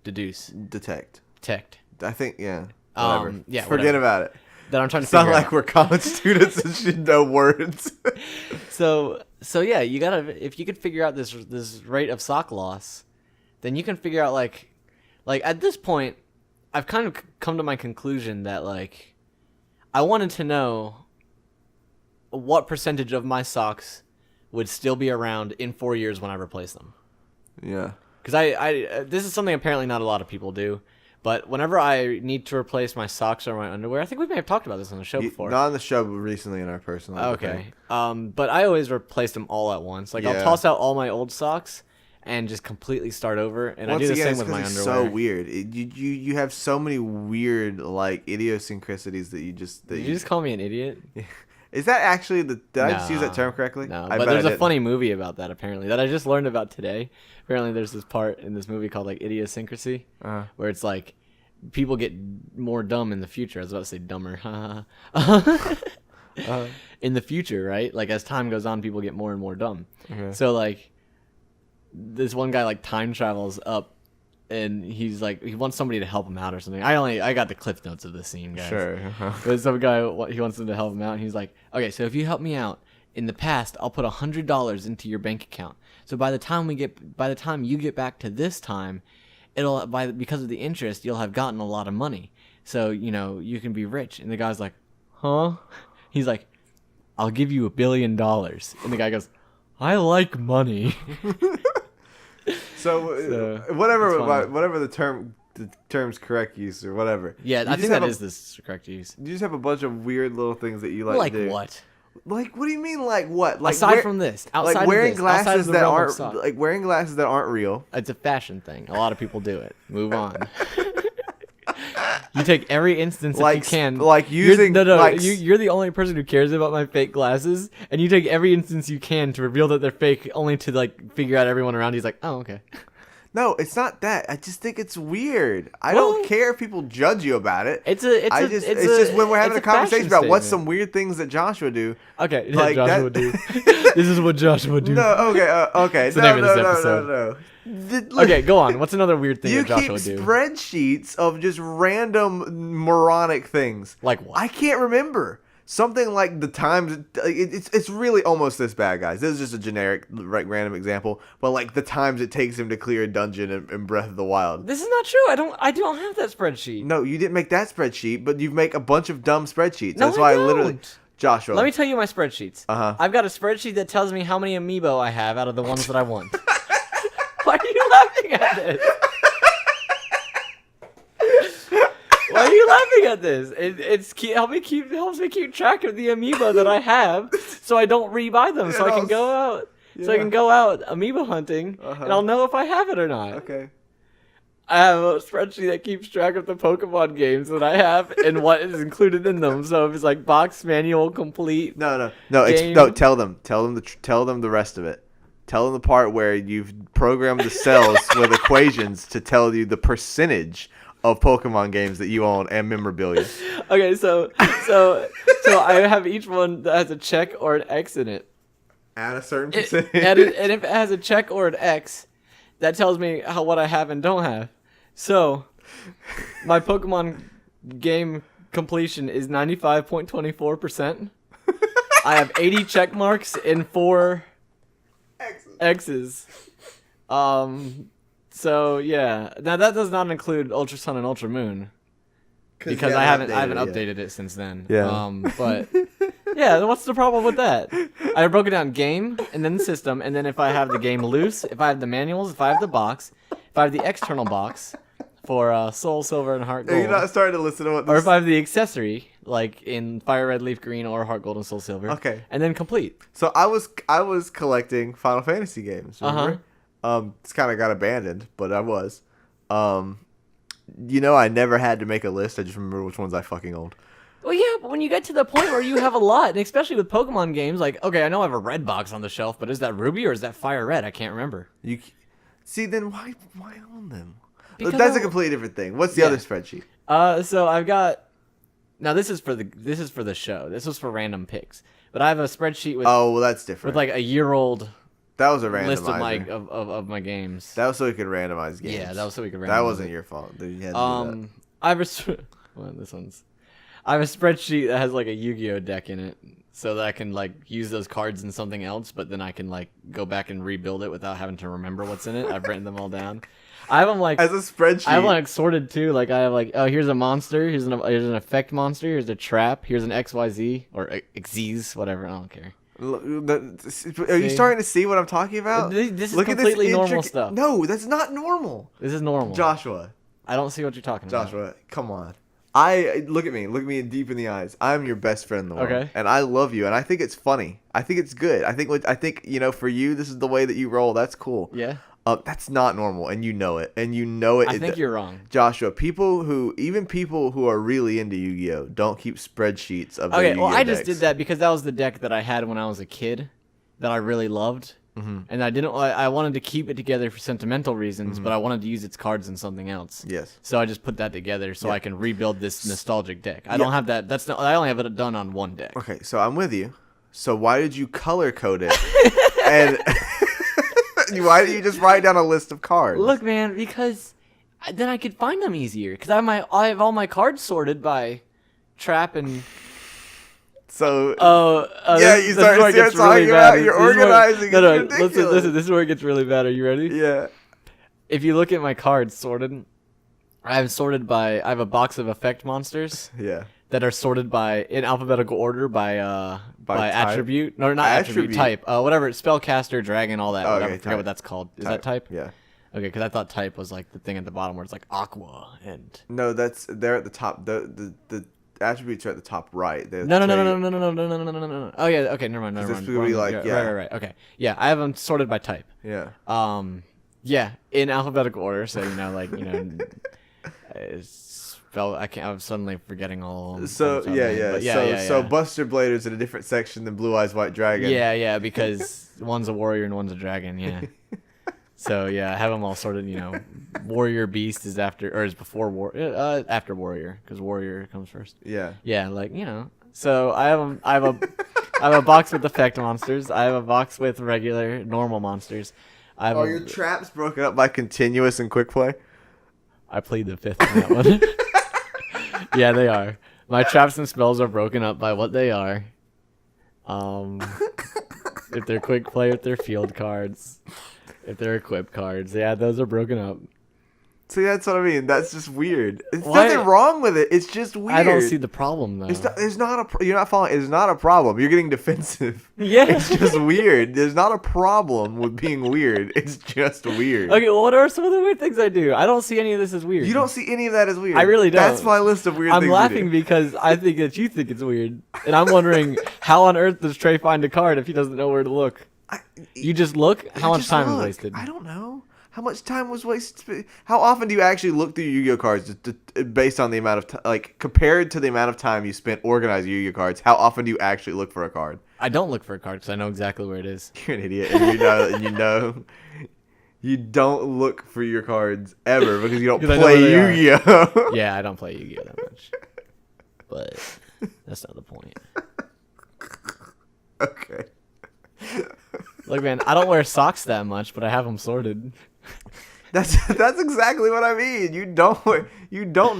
deduce. detect. ticked. I think, yeah. Whatever. Yeah, Forget whatever. about it. That I'm trying to It's not figure like out. we're college students and should know words. So yeah, you gotta, if you could figure out this rate of sock loss, then you can figure out like at this point, I've kind of come to my conclusion that like I wanted to know what percentage of my socks would still be around in 4 years when I replace them. Yeah. Because I this is something apparently not a lot of people do. But whenever I need to replace my socks or my underwear, I think we may have talked about this on the show before. Not on the show, but recently in our personal. Okay. But I always replace them all at once. Like, I'll toss out all my old socks and just completely start over. And Once I do the again, same with my it's underwear. so weird. You have so many weird like idiosyncrasies that you just. Did you just call me an idiot? Is that actually the? Did I just use that term correctly? No, I but bet there's I a didn't. funny movie about that apparently that I just learned about today. Apparently, there's this part in this movie called like idiosyncrasy, where it's like people get more dumb in the future. I was about to say dumber. In the future, right? Like as time goes on, people get more and more dumb. Okay. So like, this one guy like time travels up, and he's like he wants somebody to help him out or something. I got the cliff notes of the scene, guys. Sure. But some guy, he wants them to help him out, and he's like, okay, so if you help me out in the past, I'll put $100 into your bank account. So by the time you get back to this time, because of the interest, you'll have gotten a lot of money. So you can be rich. And the guy's like, huh? He's like, I'll give you $1 billion. And the guy goes, I like money. So whatever the term's correct use or whatever. Yeah, I think that is the correct use. You just have a bunch of weird little things that you like to do. Like what? Like what do you mean? Like what? Like aside from this, outside like wearing of this, outside glasses of the that realm of aren't sock. like wearing glasses that aren't real. It's a fashion thing. A lot of people do it. Move on. You take every instance that you can. Like using you're the only person who cares about my fake glasses, and you take every instance you can to reveal that they're fake, only to like figure out everyone around you's like, oh, okay. No, it's not that. I just think it's weird. I don't care if people judge you about it. It's just when we're having a conversation about what's statement. some weird things that Joshua do. Okay, like Joshua would do. This is what Joshua do. No, okay. It's the name of this episode. No. Okay, go on. What's another weird thing You that Joshua keep would do? spreadsheets of just random moronic things. Like what? I can't remember. Something like the times. It's really almost this bad, guys. This is just a generic, like, random example. But like the times it takes him to clear a dungeon in Breath of the Wild. This is not true. I don't have that spreadsheet. No, you didn't make that spreadsheet, but you make a bunch of dumb spreadsheets. No, That's why I I literally. don't. Joshua. Let me tell you my spreadsheets. Uh-huh. I've got a spreadsheet that tells me how many amiibo I have out of the ones that I want. Why are you laughing at this? Why are you laughing at this? Helps me keep track of the amiibo that I have, so I don't rebuy them. So I can go out. So I can go out amiibo hunting, and I'll know if I have it or not. Okay. I have a spreadsheet that keeps track of the Pokemon games that I have and what is included in them. So if it's like box, manual, complete. No. game. Tell them the rest of it. Tell them the part where you've programmed the cells with equations to tell you the percentage of Pokemon games that you own and memorabilia. Okay, so I have each one that has a check or an X in it. At a certain percentage. And if it has a check or an X, that tells me what I have and don't have. So, my Pokemon game completion is 95.24%. I have 80 check marks and 4 X's. So yeah. Now that does not include Ultra Sun and Ultra Moon. Because I haven't updated it since then. Yeah. But yeah, what's the problem with that? I broke it down game and then system, and then if I have the game loose, if I have the manuals, if I have the box, if I have the external box for Soul Silver and Heart Gold. You're not starting to listen to what this... Or if I have the accessory, like in Fire Red, Leaf Green, or Heart Gold and Soul Silver. Okay. And then complete. So I was collecting Final Fantasy games, remember? It's kind of got abandoned, but I was. I never had to make a list. I just remember which ones I fucking owned. Well, yeah, but when you get to the point where you have a lot, and especially with Pokemon games, like, okay, I know I have a red box on the shelf, but is that Ruby or is that Fire Red? I can't remember. See, then why own them? Because That's a completely different thing. What's the other spreadsheet? So I've got. Now this is for the show. This was for random picks, but I have a spreadsheet with. Oh, well, that's different. With like a year-old That was a list of my randomizer. of my games. That was so we could randomize games. Yeah, that was so we could randomize. That wasn't your fault. You had to do that. I have well, this one's. I have a spreadsheet that has like a Yu-Gi-Oh deck in it, so that I can like use those cards in something else, but then I can like go back and rebuild it without having to remember what's in it. I've written them all down. I have them like As a spreadsheet. I have them like sorted too. Like I have like, oh, here's a monster, here's an effect monster, here's a trap, here's an XYZ or Xyz, whatever. I don't care. Are you starting to see what I'm talking about? This is Look completely at this normal stuff. No, that's not normal. This is normal. Joshua, I don't see what you're talking about. Joshua, come on. Look at me deep in the eyes. I'm your best friend in the world, Okay. and I love you, and I think it's funny. I think it's good. I think for you, this is the way that you roll. That's cool. Yeah. That's not normal, and you know it, I think you're wrong. Joshua. People who are really into Yu-Gi-Oh don't keep spreadsheets of their Okay, well, Yu-Gi-Oh I just decks. did that because that was the deck that I had when I was a kid that I really loved. Mm-hmm. And I wanted to keep it together for sentimental reasons, but I wanted to use its cards in something else. Yes. So I just put that together so Yeah. I can rebuild this nostalgic deck. I don't have that. I only have it done on one deck. Okay, so I'm with you. So why did you color code it? And why did you just write down a list of cards? Look, man, because then I could find them easier. Because I have all my cards sorted by trap and. So Yeah, you start talking about you're organizing. No, It's ridiculous. listen. This is where it gets really bad. Are you ready? Yeah. If you look at my cards sorted, I have a box of effect monsters Yeah. that are sorted in alphabetical order by type? attribute. No, not attribute. Type. Whatever. Spellcaster, dragon, all that. Oh, Whatever. okay, I forget type. what that's called. Is that type? Yeah. Okay, because I thought type was like the thing at the bottom where it's like aqua and. No, they're at the top. The attributes are at the top right. No. Oh yeah. Okay. Never mind. This would be like, yeah. Right. Okay. Yeah, I have them sorted by type. Yeah. Yeah, in alphabetical order. So I'm suddenly forgetting all. So yeah. So Buster Blader's in a different section than Blue Eyes White Dragon. Yeah, because one's a warrior and one's a dragon. Yeah. So yeah, I have them all sorted. Warrior Beast is after warrior because warrior comes first. Yeah. Yeah, So I have a box with effect monsters. I have a box with regular normal monsters. Are your traps broken up by continuous and quick play? I played the fifth on that one. Yeah, they are. My traps and spells are broken up by what they are. If they're quick play, if they're field cards, if they're equip cards. Yeah, those are broken up. See, that's what I mean. That's just weird. There's Why- nothing wrong with it. It's just weird. I don't see the problem though. You're not following. It's not a problem. You're getting defensive. Yeah. It's just weird. There's not a problem with being weird. It's just weird. Okay, well, what are some of the weird things I do? I don't see any of this as weird. You don't see any of that as weird. I really don't. That's my list of weird I'm things. laughing because I think that you think it's weird, and I'm wondering how on earth does Trey find a card if he doesn't know where to look? You just look. How much time is wasted? I don't know. How much time was wasted? How often do you actually look through Yu-Gi-Oh cards based on the amount of time, like compared to the amount of time you spent organizing Yu-Gi-Oh cards? How often do you actually look for a card? I don't look for a card because I know exactly where it is. You're an idiot, and you don't look for your cards ever because you don't 'Cause I know play where they are. Yu-Gi-Oh. Yeah, I don't play Yu-Gi-Oh that much, but that's not the point. Okay. Look, man, I don't wear socks that much, but I have them sorted. That's exactly what I mean. You don't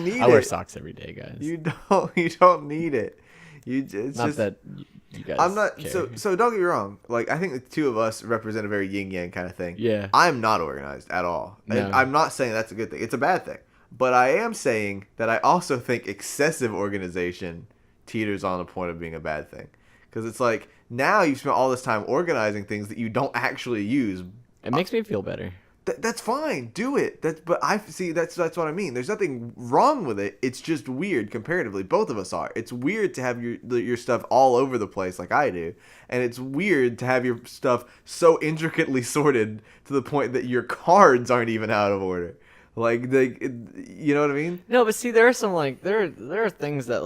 need it. I wear socks every day, guys. You don't need it. It's not just, that you guys. I'm not care. so don't get me wrong. Like I think the two of us represent a very yin yang kind of thing. Yeah. I'm not organized at all. No. And I'm not saying that's a good thing. It's a bad thing. But I am saying that I also think excessive organization teeters on the point of being a bad thing. Because it's like now you've spent all this time organizing things that you don't actually use. It makes me feel better. That's fine. Do it. That's what I mean. There's nothing wrong with it. It's just weird comparatively. Both of us are. It's weird to have your stuff all over the place like I do, and it's weird to have your stuff so intricately sorted to the point that your cards aren't even out of order. You know what I mean? No, but see, there are some there are things that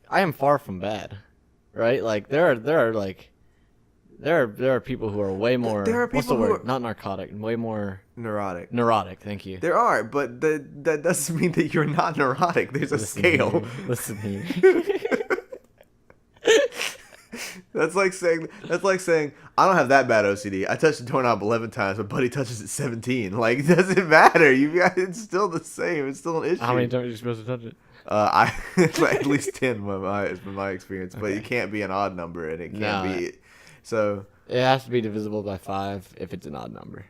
I am far from bad, right? Like there are people who are way more. There are people what's the who word? are Not narcotic. Way more neurotic. neurotic. Thank you. There are, but that doesn't mean that you're not neurotic. There's a scale. Listen here. That's like saying I don't have that bad OCD. I touched the doorknob 11 times. My buddy touches it 17. Like, it doesn't matter. It's still the same. It's still an issue. How many times are you supposed to touch it? At least 10 has been my experience. But it can't be an odd number, and it can't be. So it has to be divisible by 5 if it's an odd number.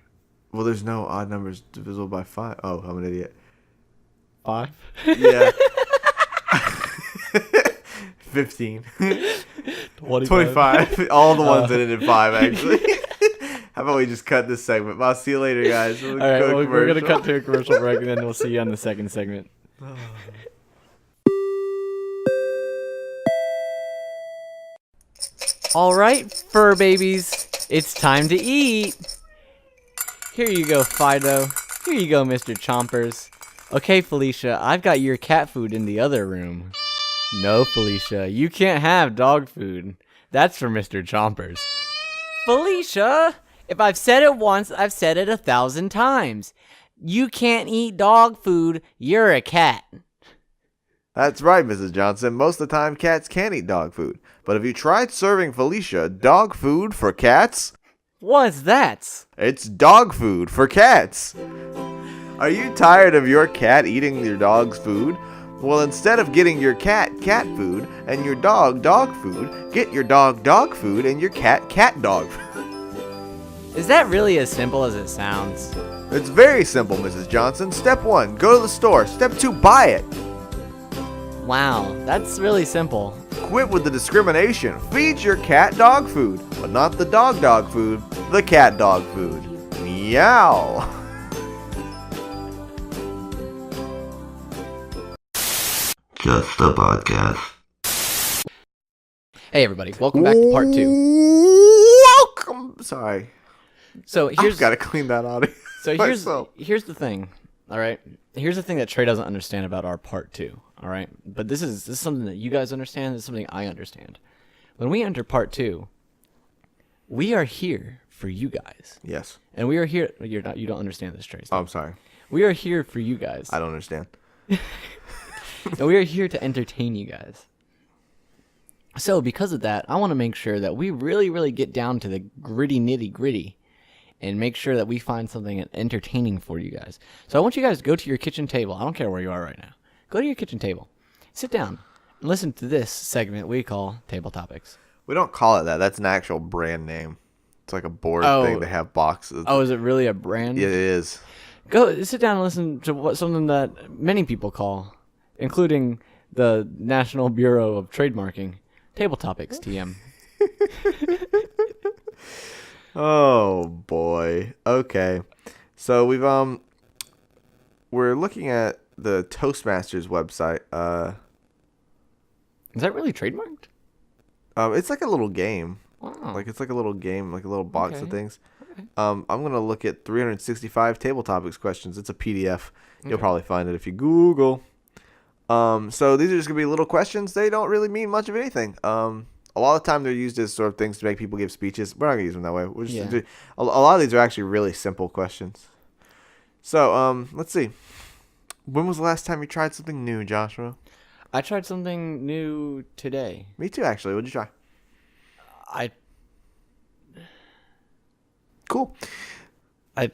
Well, there's no odd numbers divisible by 5. Oh, I'm an idiot. 5? Yeah. 15. 25. All the ones that ended in 5, actually. How about we just cut this segment? I'll see you later, guys. All right, we're going to cut to a commercial break, and then we'll see you on the second segment. All right, fur babies, it's time to eat. Here you go, Fido. Here you go, Mr. Chompers. Okay, Felicia, I've got your cat food in the other room. No, Felicia, you can't have dog food. That's for Mr. Chompers. Felicia, if I've said it once, I've said it 1,000 times. You can't eat dog food. You're a cat. That's right, Mrs. Johnson. Most of the time, cats can eat dog food. But have you tried serving Felicia dog food for cats? What's that? It's dog food for cats. Are you tired of your cat eating your dog's food? Well, instead of getting your cat food and your dog food, get your dog food and your cat dog food. Is that really as simple as it sounds? It's very simple, Mrs. Johnson. Step 1, go to the store. Step 2, buy it. Wow, that's really simple. Quit with the discrimination. Feed your cat dog food, but not the dog food, the cat dog food. Meow. Just a podcast. Hey everybody, welcome back to part 2. Welcome. Sorry. So I've got to clean that audio. So here's the thing. All right. Here's the thing that Trey doesn't understand about our part 2. All right. But this is something that you guys understand. This is something I understand. When we enter part 2, we are here for you guys. Yes. And we are here. You don't understand this, Trey. Oh, I'm sorry. We are here for you guys. I don't understand. And we are here to entertain you guys. So because of that, I want to make sure that we really, really get down to the gritty, nitty gritty and make sure that we find something entertaining for you guys. So I want you guys to go to your kitchen table. I don't care where you are right now. Go to your kitchen table. Sit down and listen to this segment we call Table Topics. We don't call it that. That's an actual brand name. It's like a board thing. They have boxes. Oh, is it really a brand? Yeah, it is. Go sit down and listen to something that many people call, including the National Bureau of Trademarking, Table Topics, TM. Oh boy. Okay. So we're looking at the Toastmasters website. Is that really trademarked? It's like a little game. Wow. Like it's like a little game, like a little box of things. Okay. I'm gonna look at 365 table topics questions. It's a PDF. You'll probably find it if you Google. So these are just gonna be little questions. They don't really mean much of anything. A lot of the time they're used as sort of things to make people give speeches. We're not gonna use them that way. We're just a lot of these are actually really simple questions. So let's see. When was the last time you tried something new, Joshua? I tried something new today. Me too, actually. What'd you try? Cool. Okay,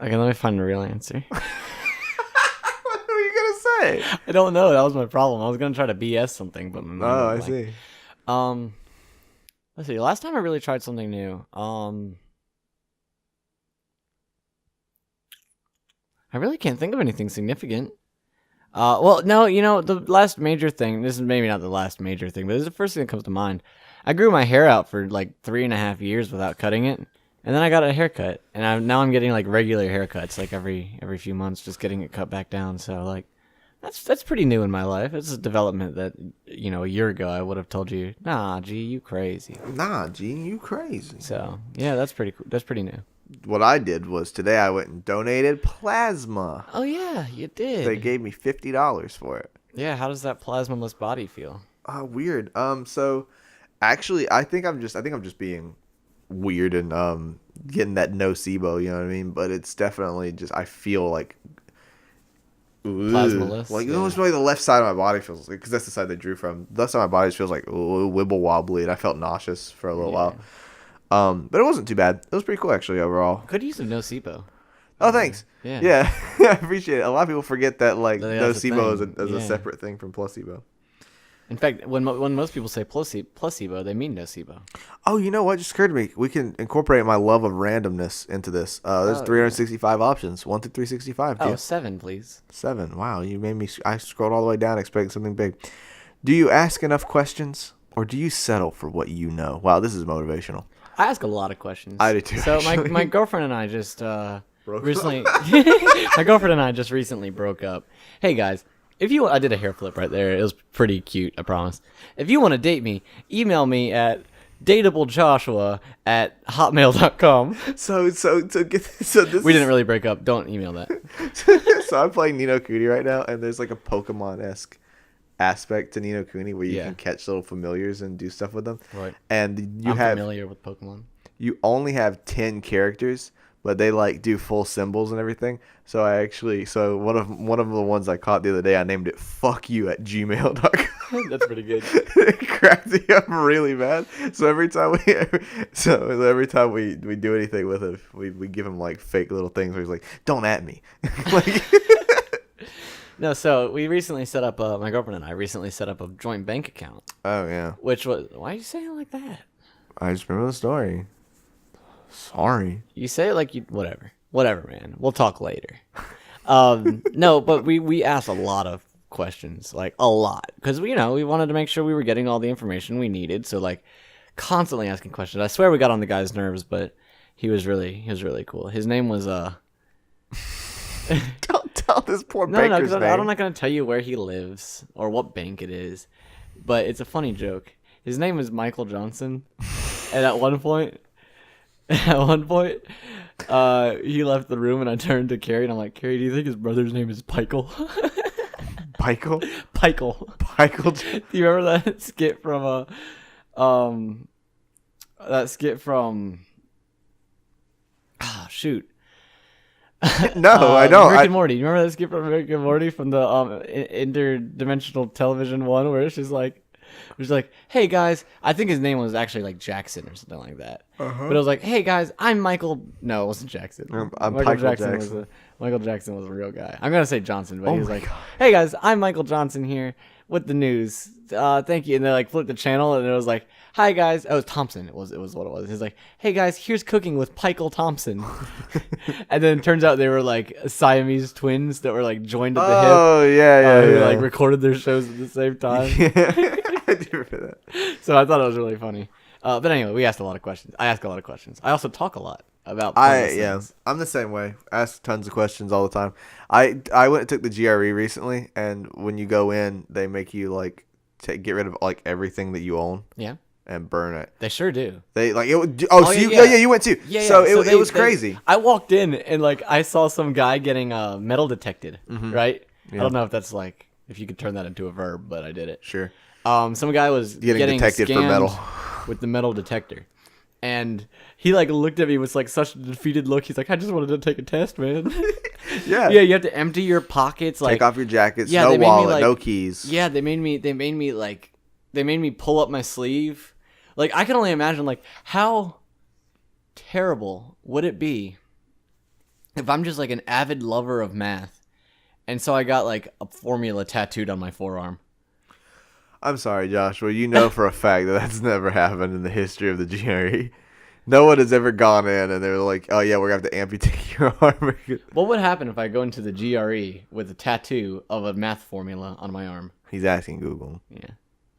let me find the real answer. What were you gonna say? I don't know. That was my problem. I was gonna try to BS something, but I see. Let's see. Last time I really tried something new. I really can't think of anything significant. Well, no, the last major thing, this is maybe not the last major thing, but this is the first thing that comes to mind. I grew my hair out for like 3.5 years without cutting it, and then I got a haircut, and now I'm getting like regular haircuts, like every few months, just getting it cut back down. So like, that's pretty new in my life. It's a development that, a year ago I would have told you, nah, G, you crazy. Nah, G, you crazy. So yeah, that's pretty cool. That's pretty new. What I did was today I went and donated plasma. Oh yeah, you did. They gave me $50 for it. Yeah, how does that plasmaless body feel? Weird. So actually I think I'm just being weird and getting that nocebo, you know what I mean? But it's definitely just I feel like Plasmaless. Like, yeah. almost the way the left side of my body feels like, because that's the side they drew from. The left side of my body just feels like wibble wobbly, and I felt nauseous for a little while. But it wasn't too bad. It was pretty cool actually overall. Could use some nocebo. Oh, thanks. Yeah. I appreciate it. A lot of people forget that like That's a nocebo thing. is a Yeah. separate thing from placebo. In fact, when most people say placebo, they mean nocebo. Oh, you know what? Just occurred to me. We can incorporate my love of randomness into this. There's 365 options, 1 through 365. Oh, 7, please. 7. Wow, you made me. I scrolled all the way down, expecting something big. Do you ask enough questions, or do you settle for what you know? Wow, this is motivational. I ask a lot of questions. I do too. So actually. my girlfriend and I just recently, up. my girlfriend and I just recently broke up. Hey guys. I did a hair flip right there. It was pretty cute, I promise. If you want to date me, email me at dateablejoshua@hotmail.com. So this. We didn't really break up. Don't email that. So I'm playing Ni no Kuni right now, and there's like a Pokemon-esque aspect to Ni no Kuni where you can catch little familiars and do stuff with them. Right. And I'm familiar with Pokemon. You only have 10 characters, but they like do full symbols and everything. So one of the ones I caught the other day, I named it fuckyou@gmail.com. That's pretty good. It cracked me up really bad. So every time we do anything with him, we give him like fake little things where he's like, "Don't at me." Like, No, so we recently set up my girlfriend and I recently set up a joint bank account. oh yeah. Which was, why are you saying it like that? I just remember the story. Sorry. You say it like you, whatever, man. We'll talk later. No, but we asked a lot of questions, like a lot, because we wanted to make sure we were getting all the information we needed. So like, constantly asking questions. I swear we got on the guy's nerves, but he was really cool. His name was Don't tell this poor No, banker's because name. I'm not gonna tell you where he lives or what bank it is, but it's a funny joke. His name is Michael Johnson, and at one point, he left the room, and I turned to Carrie, and I'm like, Carrie, do you think his brother's name is Pikel? Pikel? Pikel. Pikel? Do you remember that skit from shoot. No, I don't. Rick and Morty. You remember that skit from Rick and Morty from the interdimensional television one where she's like, hey guys, I think his name was actually like Jackson or something like that. But it was like, hey guys, I'm Michael. No, it wasn't Jackson. I'm Michael Michael Jackson. Michael Jackson was a real guy. I'm gonna say Johnson, but Oh he was my like, God. hey guys, I'm Michael Johnson here with the news. Thank you. And they like flipped the channel, and it was like, hi guys. Oh, it was Thompson. It was what it was. He's like, hey guys, here's cooking with Pikel Thompson. And then it turns out they were like Siamese twins that were like joined at the hip. Oh, yeah. Who like recorded their shows at the same time. I do remember that. So I thought it was really funny. But anyway, we asked a lot of questions. I ask a lot of questions. I also talk a lot about pointless things. I'm the same way. I ask tons of questions all the time. I went and took the GRE recently, and when you go in, they make you like get rid of like everything that you own. Yeah. And burn it. They sure do. They like it. Oh, so you went too. Yeah. So it was crazy. I walked in and like I saw some guy getting metal detected. Right. Yeah. I don't know if that's like if you could turn that into a verb, but I did it. Sure. Some guy was Getting detected for scanned metal with the metal detector, and he like looked at me with like such a defeated look. He's like, "I just wanted to take a test, man." Yeah. Yeah. You have to empty your pockets. Like Take off your jackets. Yeah, no they made me, wallet. like- No keys. Yeah, they made me pull up my sleeve. Like I can only imagine like how terrible would it be if I'm just like an avid lover of math, and so I got like a formula tattooed on my forearm. I'm sorry, Joshua. You know for a fact that that's never happened in the history of the GRE. No one has ever gone in and they're like, "Oh yeah, we're gonna have to amputate your arm." What would happen if I go into the GRE with a tattoo of a math formula on my arm? He's asking Google. Yeah.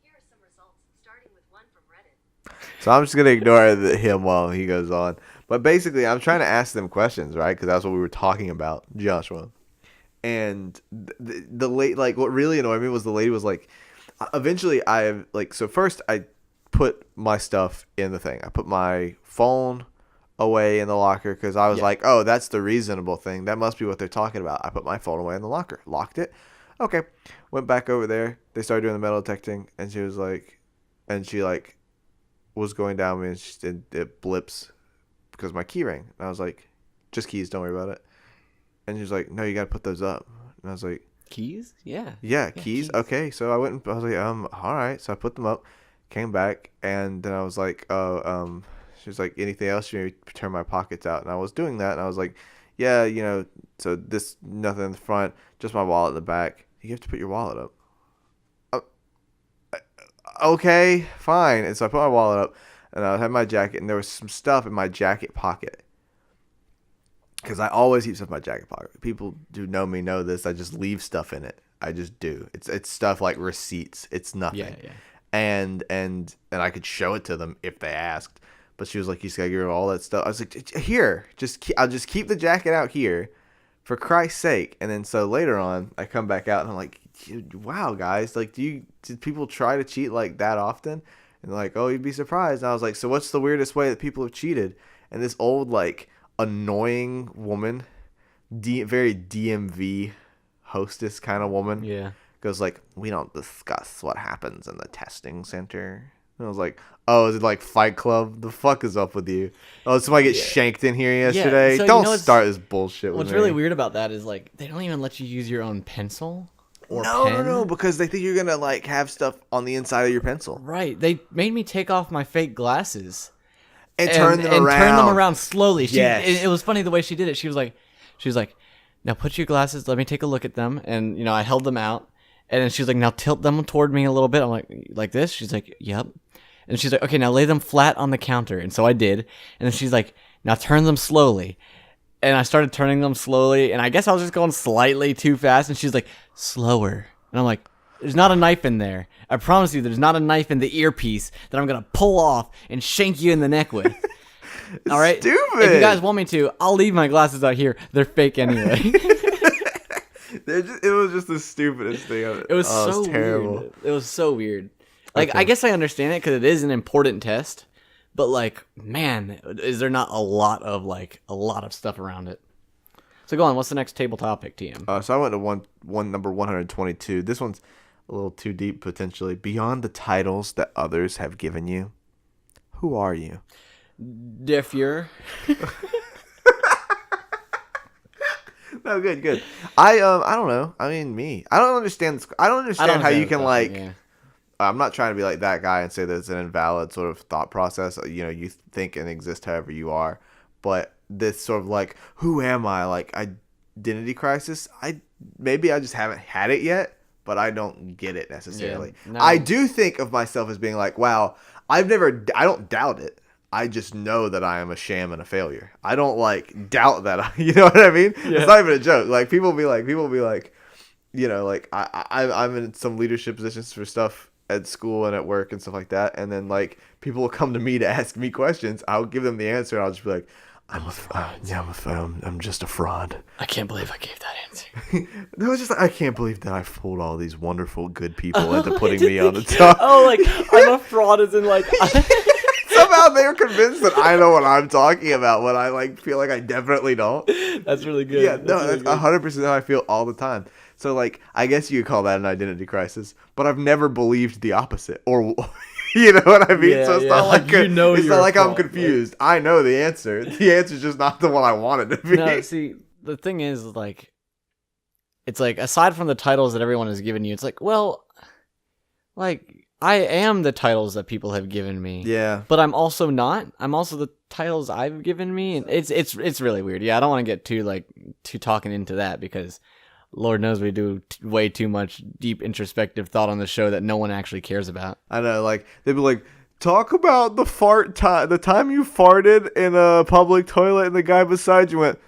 Here are some results, starting with one from Reddit. So I'm just going to ignore him while he goes on. But basically, I'm trying to ask them questions, right? Because that's what we were talking about, Joshua. And the lady, like, what really annoyed me was the lady was like, eventually so first I put my stuff in the thing. I put my phone away in the locker because I was like, oh, that's the reasonable thing. That must be what they're talking about. I put my phone away in the locker, locked it. Okay. Went back over there. They started doing the metal detecting, and she was like, was going down me, and it blips because my key rang. And I was like, just keys, don't worry about it. And she was like, no, you got to put those up. And I was like, Keys? Yeah. Yeah, keys. Okay, so I went and I was like, all right. So I put them up, came back, and then I was like, she was like, anything else? You maybe turn my pockets out, and I was doing that, and I was like, yeah, so this nothing in the front, just my wallet in the back. You have to put your wallet up. Okay, fine. And so I put my wallet up, and I had my jacket, and there was some stuff in my jacket pocket. Because I always keep stuff in my jacket pocket. People who know me know this. I just leave stuff in it. I just do. It's stuff like receipts. It's nothing. Yeah. And I could show it to them if they asked. But she was like, you just gotta get rid of all that stuff. I was like, here, I'll just keep the jacket out here, for Christ's sake. And then so later on, I come back out and I'm like, wow, guys, like, did people try to cheat like that often? And they're like, oh, you'd be surprised. And I was like, so what's the weirdest way that people have cheated? And this old, like, annoying woman, very DMV hostess kind of woman, goes like, we don't discuss what happens in the testing center. And I was like, oh, is it like Fight Club? The fuck is up with you? Oh, somebody get shanked in here yesterday? So, don't start this bullshit with what's me. really weird about that is, like, they don't even let you use your own pencil or pen. No, because they think you're going to, like, have stuff on the inside of your pencil. Right. They made me take off my fake glasses. And turn them around slowly. Yes. It was funny the way she did it. She was like, now put your glasses, let me take a look at them. And, I held them out. And then she's like, now tilt them toward me a little bit. I'm like this? She's like, yep. And she's like, okay, now lay them flat on the counter. And so I did. And then she's like, now turn them slowly. And I started turning them slowly. And I guess I was just going slightly too fast. And she's like, slower. And I'm like, there's not a knife in there. I promise you, there's not a knife in the earpiece that I'm going to pull off and shank you in the neck with. All right? Stupid. If you guys want me to, I'll leave my glasses out here. They're fake anyway. It was just the stupidest thing of it. It was so terrible. weird. It was so weird. Like, Okay. I guess I understand it because it is an important test. But, like, man, is there not a lot of stuff around it? So go on. What's the next table topic, TM? So I went to one number 122. This one's a little too deep, potentially. Beyond the titles that others have given you, who are you? Diffure. No, good. I don't know. I mean, me. I don't understand how you can, like... Yeah. I'm not trying to be like that guy and say that it's an invalid sort of thought process. You think and exist however you are. But this sort of like, who am I? Like, identity crisis. Maybe I just haven't had it yet, but I don't get it necessarily. Yeah, no. I do think of myself as being like, wow, I don't doubt it. I just know that I am a sham and a failure. I don't like doubt that. You know what I mean? Yeah. It's not even a joke. Like people be like, like I'm in some leadership positions for stuff at school and at work and stuff like that, and then like people will come to me to ask me questions. I'll give them the answer, and I'll just be like, I'm just a fraud. I can't believe I gave that answer. No, it's just like, I can't believe that I fooled all these wonderful good people into putting me on the top. Oh, like, I'm a fraud as in, like... Somehow they're convinced that I know what I'm talking about when I like feel like I definitely don't. That's really good. Yeah, that's 100% how I feel all the time. So like, I guess you could call that an identity crisis, but I've never believed the opposite, or you know what I mean. Yeah, so it's yeah. not like it's you're not like a I'm fraud. confused. I know the answer. The answer's just not the one I wanted to be. No, see, the thing is, like, it's like, aside from the titles that everyone has given you, it's like, well, like, I am the titles that people have given me. Yeah. But I'm also not. I'm also the titles I've given me, and it's really weird. Yeah, I don't want to get too talking into that because Lord knows we do way too much deep introspective thought on the show that no one actually cares about. I know, like they'd be like, talk about the the time you farted in a public toilet and the guy beside you went,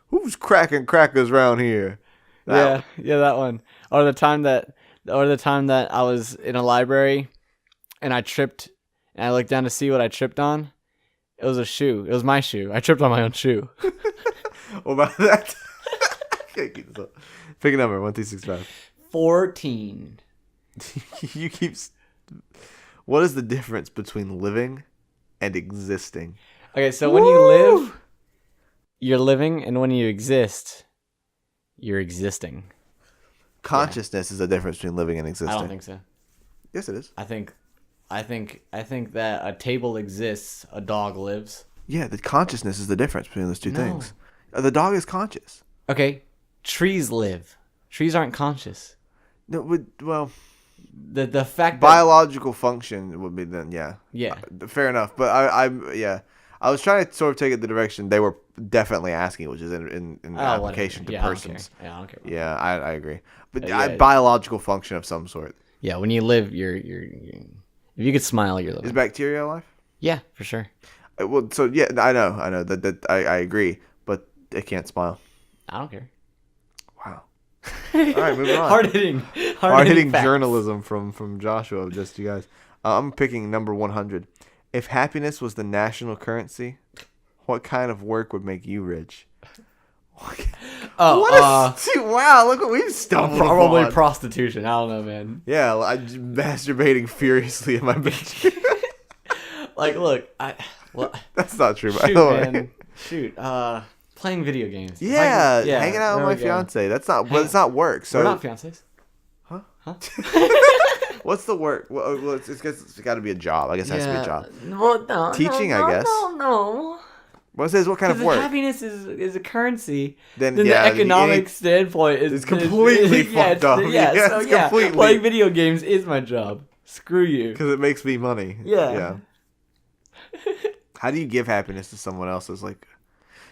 who's cracking crackers around here? Yeah, that one. Or the time that I was in a library and I tripped and I looked down to see what I tripped on. It was a shoe. It was my shoe. I tripped on my own shoe. What about that? Can't keep this up. Pick a number, 1, 2, 6, 5. 14. You keep. What is the difference between living and existing? Okay, so when you live, you're living, and when you exist, you're existing. Consciousness is the difference between living and existing. I don't think so. Yes, it is. I think that a table exists, a dog lives. Yeah, the consciousness is the difference between those two No. things. The dog is conscious. Okay, trees live. Trees aren't conscious. No, well, The fact that biological function would be then, yeah. yeah. Fair enough. But I was trying to sort of take it the direction they were definitely asking, which is in the application to persons. I don't care. Yeah, I agree. But Yeah. biological function of some sort. Yeah, when you live, you're if you could smile, you're Is living. bacteria alive? Yeah, for sure. Well, so yeah, I know that I agree, but it can't smile. I don't care. Wow. All right, moving on. Hard-hitting facts. journalism from Joshua, just you guys. I'm picking number 100. If happiness was the national currency, what kind of work would make you rich? Oh, Wow, look what we've stumbled probably upon. prostitution. I don't know, man. Yeah, I'm masturbating furiously in my bedroom. Like, look, That's not true, by shoot, the way. man, shoot. Playing video games. Yeah, If I could- hanging out with there my we go. fiance. That's not. Well, it's not work. So We're not fiancés. what's the work? Well, it's got to be a job. I guess it has to be a job. Well, no, Teaching, no, I guess. No. Well, it says what kind of Because work? happiness is a currency. Then, Then yeah, the economic standpoint is it's completely fucked up. Yeah, Yeah, so it's yeah, completely- playing video games is my job. Screw you. Because it makes me money. Yeah. How do you give happiness to someone else? It's like,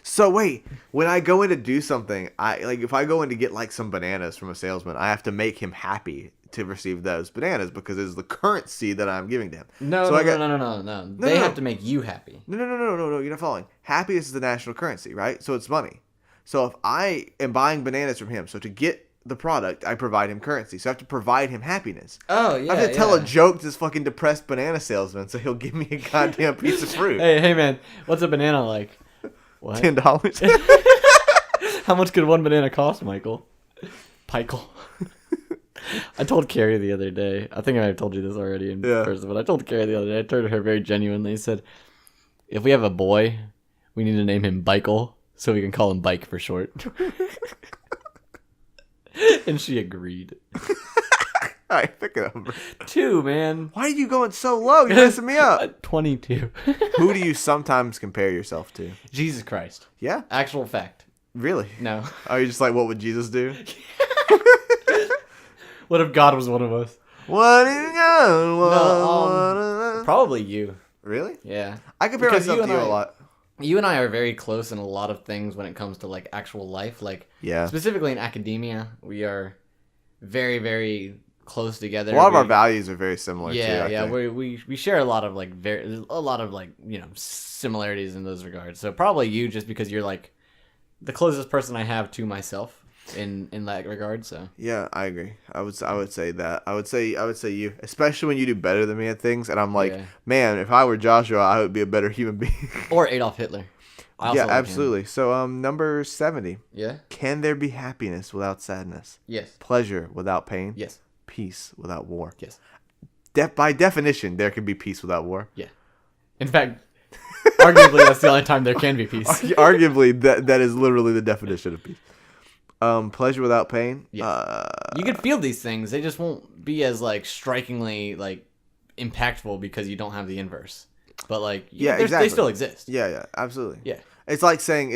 so wait, when I go in to do something, if I go in to get like some bananas from a salesman, I have to make him happy to receive those bananas because it's the currency that I'm giving to him. No, So no, I got- no. They no. have to make you happy. No, you're not following. Happiness is the national currency, right? So it's money. So if I am buying bananas from him, so to get the product, I provide him currency. So I have to provide him happiness. Oh, yeah. I have to tell a joke to this fucking depressed banana salesman so he'll give me a goddamn piece of fruit. Hey, man, what's a banana like? What? $10. How much could one banana cost, Michael? Pikel. I told Carrie the other day. I think I told you this already in person, but I told Carrie the other day. I told her very genuinely. I said, if we have a boy, we need to name him Bikel so we can call him Bike for short. And she agreed. All right, pick it up. 2, man. Why are you going so low? You're messing me up. 22. Who do you sometimes compare yourself to? Jesus Christ. Yeah, Actual fact. really? No. Are you just like, what would Jesus do? What if God was one of us? What is God? No, probably you. Really? Yeah. I compare Because myself you to you and a lot. You and I are very close in a lot of things when it comes to like actual life. Like Yeah. specifically in academia, we are very, very close together. A lot of our values are very similar. Yeah, too, yeah. I think. We share a lot of like similarities in those regards. So probably you, just because you're like the closest person I have to myself in that regard. So Yeah, I agree. I would say that. I would say you, especially when you do better than me at things, and I'm like, Yeah. man, if I were Joshua, I would be a better human being. or Adolf Hitler. I also Yeah, like him. absolutely. So, number 70. Yeah. Can there be happiness without sadness? Yes. Pleasure without pain? Yes. Peace without war? Yes. By definition, there can be peace without war. Yeah. In fact, arguably that's the only time there can be peace. Arguably, that is literally the definition of peace. Pleasure without pain? Yeah. You can feel these things. They just won't be as like strikingly like impactful because you don't have the inverse. But like, exactly. they still exist. Yeah, absolutely. Yeah. It's like saying,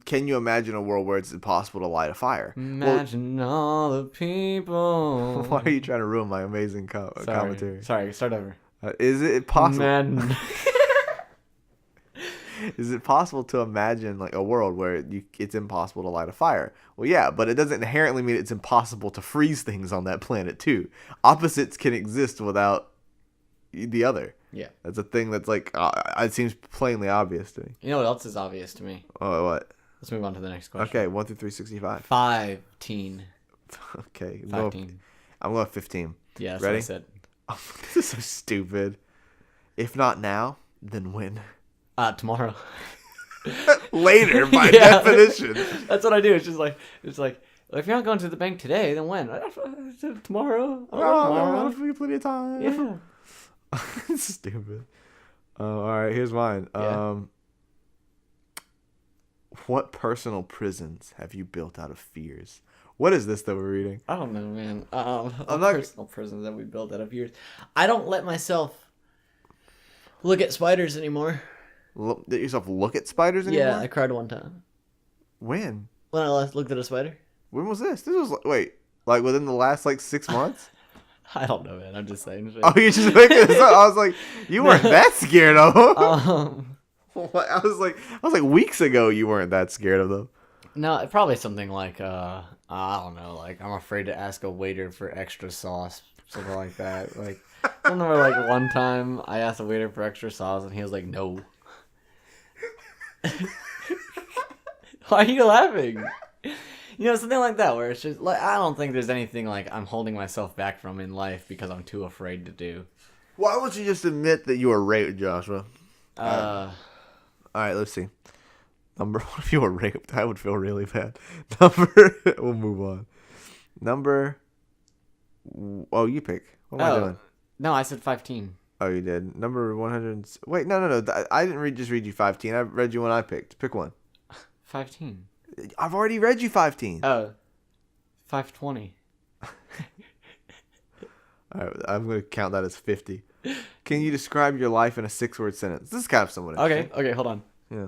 can you imagine a world where it's impossible to light a fire? Imagine all the people. Well, why are you trying to ruin my amazing commentary? Sorry, start over. Is it possible? Man. Is it possible to imagine like a world where it's impossible to light a fire? Well, yeah, but it doesn't inherently mean it's impossible to freeze things on that planet too. Opposites can exist without the other. Yeah. That's a thing that's like it seems plainly obvious to me. You know what else is obvious to me? Oh, what? Let's move on to the next question. Okay, 1 through 365. 15. Okay, 15. I'm going 15. Yeah, that's Ready? what I said. Oh, this is so stupid. If not now, then when? Tomorrow. Later, by Yeah. definition. That's what I do. It's like, well, if you're not going to the bank today, then when? Tomorrow. Oh, we have plenty of time. Yeah. Stupid. All right, here's mine. Yeah. What personal prisons have you built out of fears? What is this that we're reading? I don't know, man. I'm not- Personal prisons that we built out of years. I don't let myself look at spiders anymore. Let yourself look at spiders anymore? Yeah, I cried one time When? when I last looked at a spider. When was this? This was like within the last like 6 months. I don't know, man. I'm just saying shit. Oh, you just making this up? I was like, you weren't that scared of them. I was like weeks ago you weren't that scared of them. No, probably something like I don't know, like I'm afraid to ask a waiter for extra sauce, something like that. Like I remember like one time I asked a waiter for extra sauce and he was like, no. Why are you laughing? You know, something like that, where it's just like I don't think there's anything like I'm holding myself back from in life because I'm too afraid to do. Why would you just admit that you were raped, Joshua? All right, let's see. What if you were raped? I would feel really bad. We'll move on. Oh, you pick. What am I doing? No, I said 15. Oh, you did. Number 100. Wait, no. I didn't just read you 15. I read you one I picked. Pick one. 15. I've already read you 15. Oh. 520. All right, I'm going to count that as 50. Can you describe your life in a 6-word sentence? This is kind of somewhat interesting. Okay, hold on. Yeah.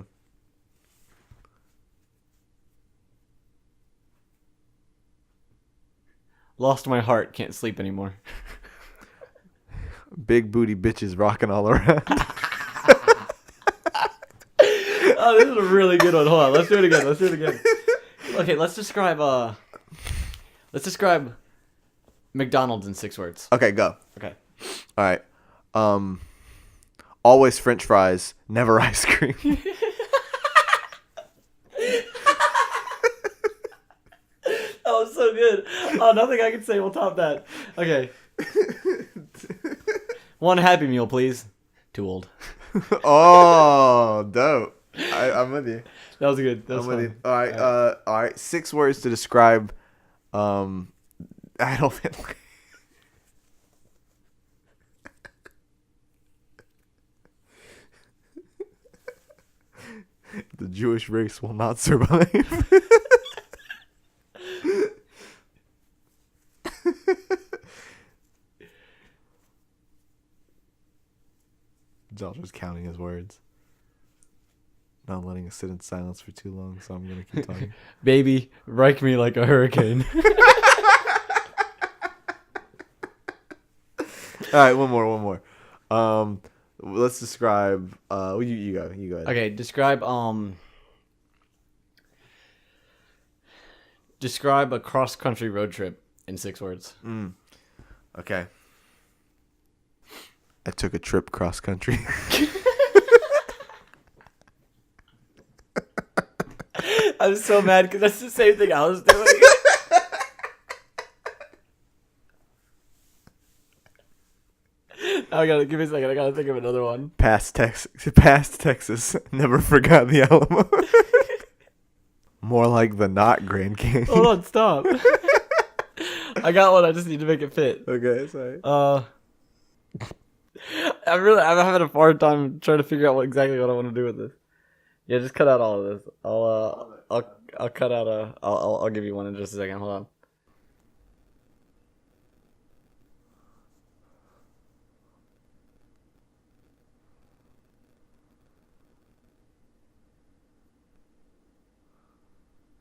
Lost my heart, can't sleep anymore. Big booty bitches rocking all around. Oh, this is a really good one. Hold on, let's do it again. Okay, let's describe McDonald's in 6 words. Okay, go. Okay. All right. Always French fries, never ice cream. That was so good. Oh, nothing I can say will top that. Okay. 1 Happy Meal, please. Too old. Oh, dope. I'm with you. That was good. That was I'm with fun. you. All right. All right. 6 words to describe Adolf Hitler. The Jewish race will not survive. Josh was counting his words. Not letting us sit in silence for too long, so I'm going to keep talking. Baby, wreck me like a hurricane. All right, one more. Let's describe. You go ahead. Okay, describe a cross-country road trip in 6 words. Okay. I took a trip cross country. I'm so mad because that's the same thing I was doing. I gotta give me a second. I gotta think of another one. Past Texas. Never forgot the Alamo. More like the not Grand Canyon. Hold on, stop. I got one. I just need to make it fit. Okay, sorry. I'm having a hard time trying to figure out exactly what I want to do with this. Yeah, just cut out all of this. I'll cut out I'll give you one in just a second. Hold on.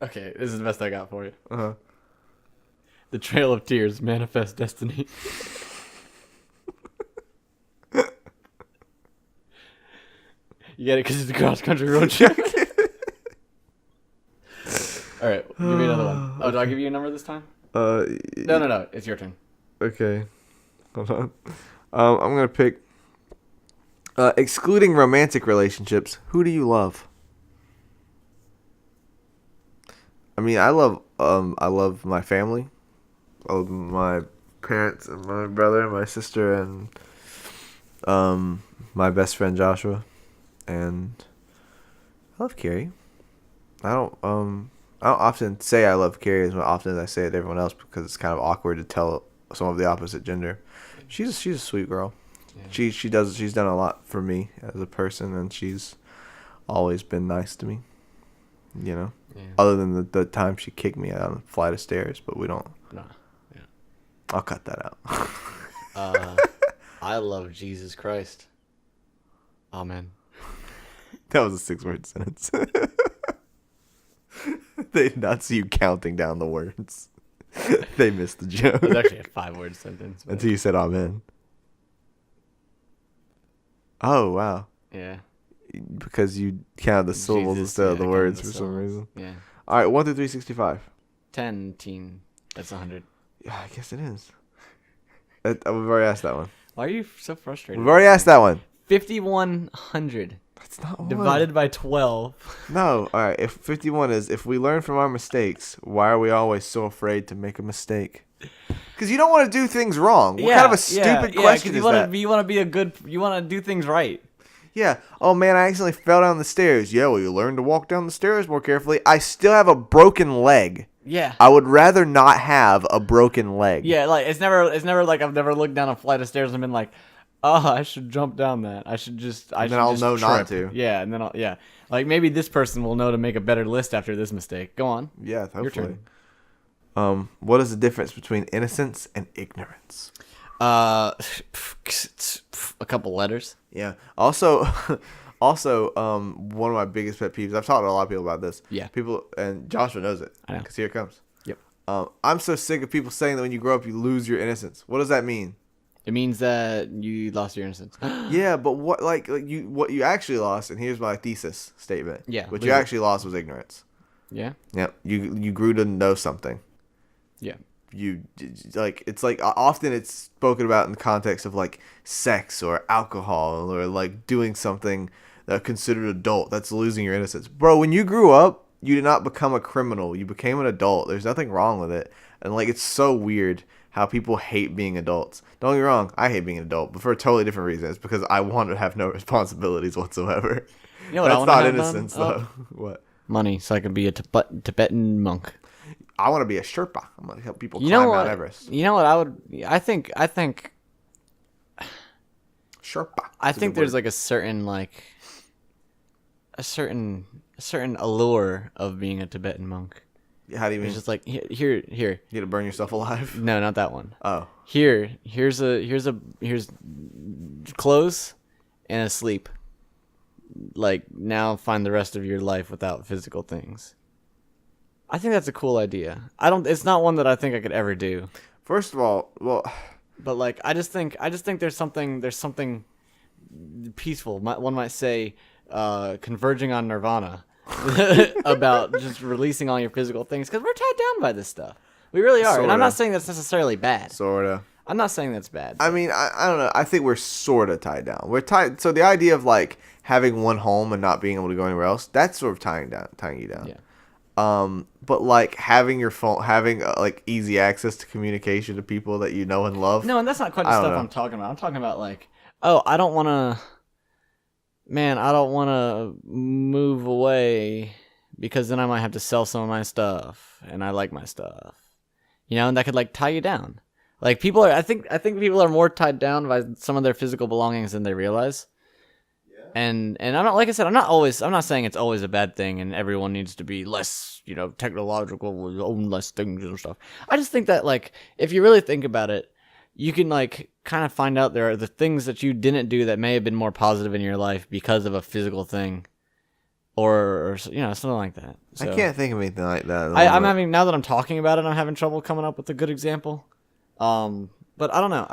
Okay, this is the best I got for you. Uh-huh. The Trail of Tears, Manifest Destiny. You get it because it's a cross-country road trip. All right, give me another one. Oh, do I give you a number this time? No. It's your turn. Okay. Hold on. I'm going to pick... excluding romantic relationships, who do you love? I mean, I love my family. I love my parents and my brother and my sister and my best friend Joshua, and I love Carrie. I don't often say I love Carrie as often as I say it to everyone else because it's kind of awkward to tell someone of the opposite gender. She's a sweet girl. Yeah. She's done a lot for me as a person, and she's always been nice to me. You know, yeah. Other than the time she kicked me out on a flight of stairs, but we don't. No. Yeah. I'll cut that out. I love Jesus Christ. Amen. That was a 6-word sentence. They not see you counting down the words. They missed the joke. It was actually a 5-word sentence. But... Until you said amen. Oh, wow. Yeah. Because you counted the syllables Jesus, instead of the I words counted for the some syllables. reason. Yeah. All right, 1 through 365. 10, teen. That's 100. Yeah, I guess it is. We've already asked that one. Why are you so frustrated? We've already asked that one. 5,100 That's not one. divided by 12. No. All right. If 51 is, if we learn from our mistakes, why are we always so afraid to make a mistake? Because you don't want to do things wrong. What kind of a stupid question is that? You want to be a good. You want to do things right. Yeah. Oh man, I accidentally fell down the stairs. Yeah. Well, you learn to walk down the stairs more carefully. I still have a broken leg. Yeah. I would rather not have a broken leg. Yeah. Like it's never like I've never looked down a flight of stairs and been like, oh, I should jump down that. I should just. And then I'll know not to. Yeah. And then like maybe this person will know to make a better list after this mistake. Go on. Yeah. Hopefully. Your turn. What is the difference between innocence and ignorance? A couple letters. Yeah. Also, one of my biggest pet peeves. I've talked to a lot of people about this. Yeah. People, and Joshua knows it. I know. Because here it comes. Yep. I'm so sick of people saying that when you grow up you lose your innocence. What does that mean? It means that you lost your innocence. Yeah, but what you actually lost, and here's my thesis statement. Yeah. What you actually lost was ignorance. Yeah. Yep. You grew to know something. Yeah. It's like often it's spoken about in the context of like sex or alcohol or like doing something considered adult. That's losing your innocence. Bro, when you grew up, you did not become a criminal. You became an adult. There's nothing wrong with it. And like it's so weird how people hate being adults. Don't get me wrong, I hate being an adult, but for a totally different reason. It's because I want to have no responsibilities whatsoever. You know what That's I want to not have innocence done? though. What? Money, so I could be a Tibetan monk. I want to be a Sherpa. I'm gonna help people You climb know what? Mount Everest. You know what I would? I think Sherpa. I think there's like a certain allure of being a Tibetan monk. How do you mean? It's just like here. You get to burn yourself alive? No, not that one. Oh. Here's clothes and a sleep. Like now, find the rest of your life without physical things. I think that's a cool idea. It's not one that I think I could ever do. First of all, well, but like I just think there's something peaceful. One might say, converging on nirvana about just releasing all your physical things because we're tied down by this stuff. We really are, and I'm not saying that's necessarily bad. Sorta. I'm not saying that's bad. I mean, I don't know. I think we're sorta tied down. We're tied. So the idea of like having one home and not being able to go anywhere else, that's sort of tying you down. Yeah. But like having your phone, having like easy access to communication to people that you know and love. No, and that's not quite the stuff I'm talking about. I'm talking about like, oh, I don't want to move away because then I might have to sell some of my stuff, and I like my stuff, and that could like tie you down. Like people are, I think people are more tied down by some of their physical belongings than they realize. And I'm not, like I said, I'm not saying it's always a bad thing and everyone needs to be less, technological, own less things and stuff. I just think that, like, if you really think about it, you can, like, kind of find out there are the things that you didn't do that may have been more positive in your life because of a physical thing or something like that. So, I can't think of anything like that. Now that I'm talking about it, I'm having trouble coming up with a good example. But I don't know.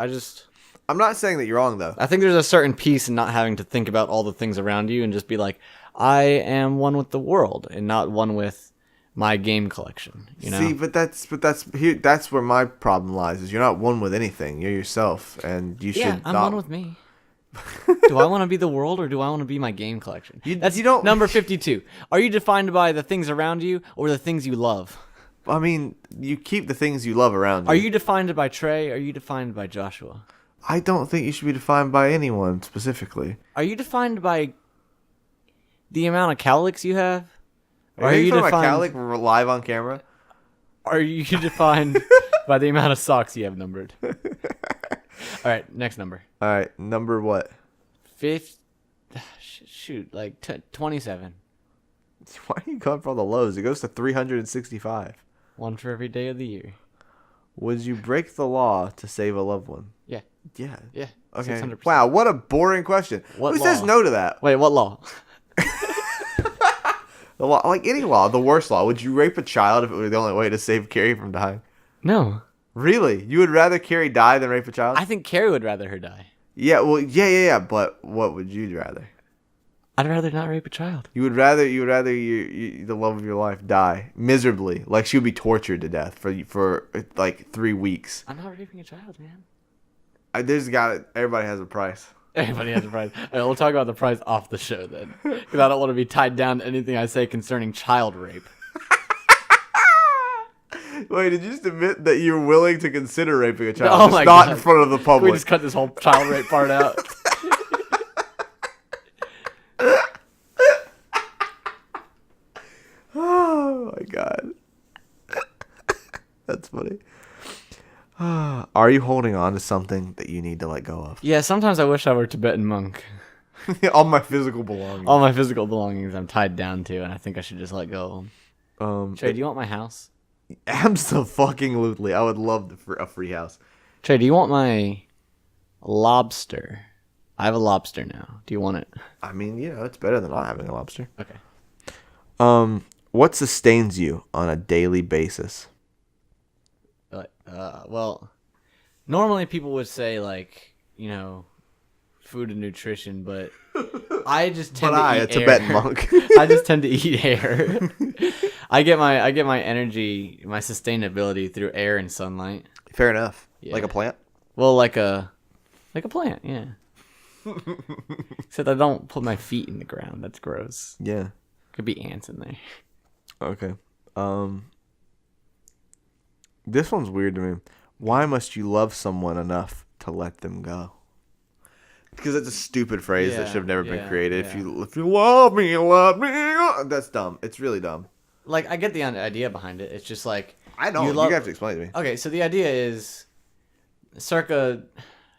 I'm not saying that you're wrong, though. I think there's a certain peace in not having to think about all the things around you and just be like, I am one with the world and not one with my game collection. See, but that's where my problem lies. Is you're not one with anything. You're yourself, and you should. Yeah, I'm one with me. Do I want to be the world or do I want to be my game collection? You don't. Number 52. Are you defined by the things around you or the things you love? I mean, you keep the things you love around you. Are you defined by Trey? Or are you defined by Joshua? I don't think you should be defined by anyone specifically. Are you defined by the amount of cowlicks you have? Are you defined by cowlick live on camera? Are you defined by the amount of socks you have numbered? All right, next number. All right, number what? 27. Why are you going for all the lows? It goes to 365. One for every day of the year. Would you break the law to save a loved one? Yeah. Yeah. Yeah. Okay. 600%. Wow, what a boring question. Who says no to that? Wait, what law? The law, like any law, the worst law. Would you rape a child if it were the only way to save Carrie from dying? No. Really? You would rather Carrie die than rape a child? I think Carrie would rather her die. Yeah, well, yeah. But what would you rather? I'd rather not rape a child. You would rather the love of your life die miserably, like she would be tortured to death for like 3 weeks. I'm not raping a child, man. Everybody has a price. Everybody has a price. All right, we'll talk about the price off the show then, because I don't want to be tied down to anything I say concerning child rape. Wait, did you just admit that you're willing to consider raping a child? Oh Just my not God. in front of the Can public. we just cut this whole child rape part out? Oh my God. That's funny. Are you holding on to something that you need to let go of? Yeah, sometimes I wish I were a Tibetan monk. All my physical belongings. All my physical belongings I'm tied down to, and I think I should just let go of them. Trey, do you want my house? Absolutely. I would love a free house. Trey, do you want my lobster? I have a lobster now. Do you want it? I mean, it's better than not having a lobster. Okay. What sustains you on a daily basis? Well, normally people would say food and nutrition, but I just tend to eat a Tibetan air. monk. I just tend to eat air. I get my energy, my sustainability through air and sunlight. Fair enough. Yeah. Like a plant? Well, like a plant, yeah. Except I don't put my feet in the ground. That's gross. Yeah. Could be ants in there. Okay. This one's weird to me. Why must you love someone enough to let them go? Because it's a stupid phrase that should have never been created. Yeah. If you love me, let me go. That's dumb. It's really dumb. Like, I get the idea behind it. It's just like... I don't. You have to explain it to me. Okay, so the idea is circa...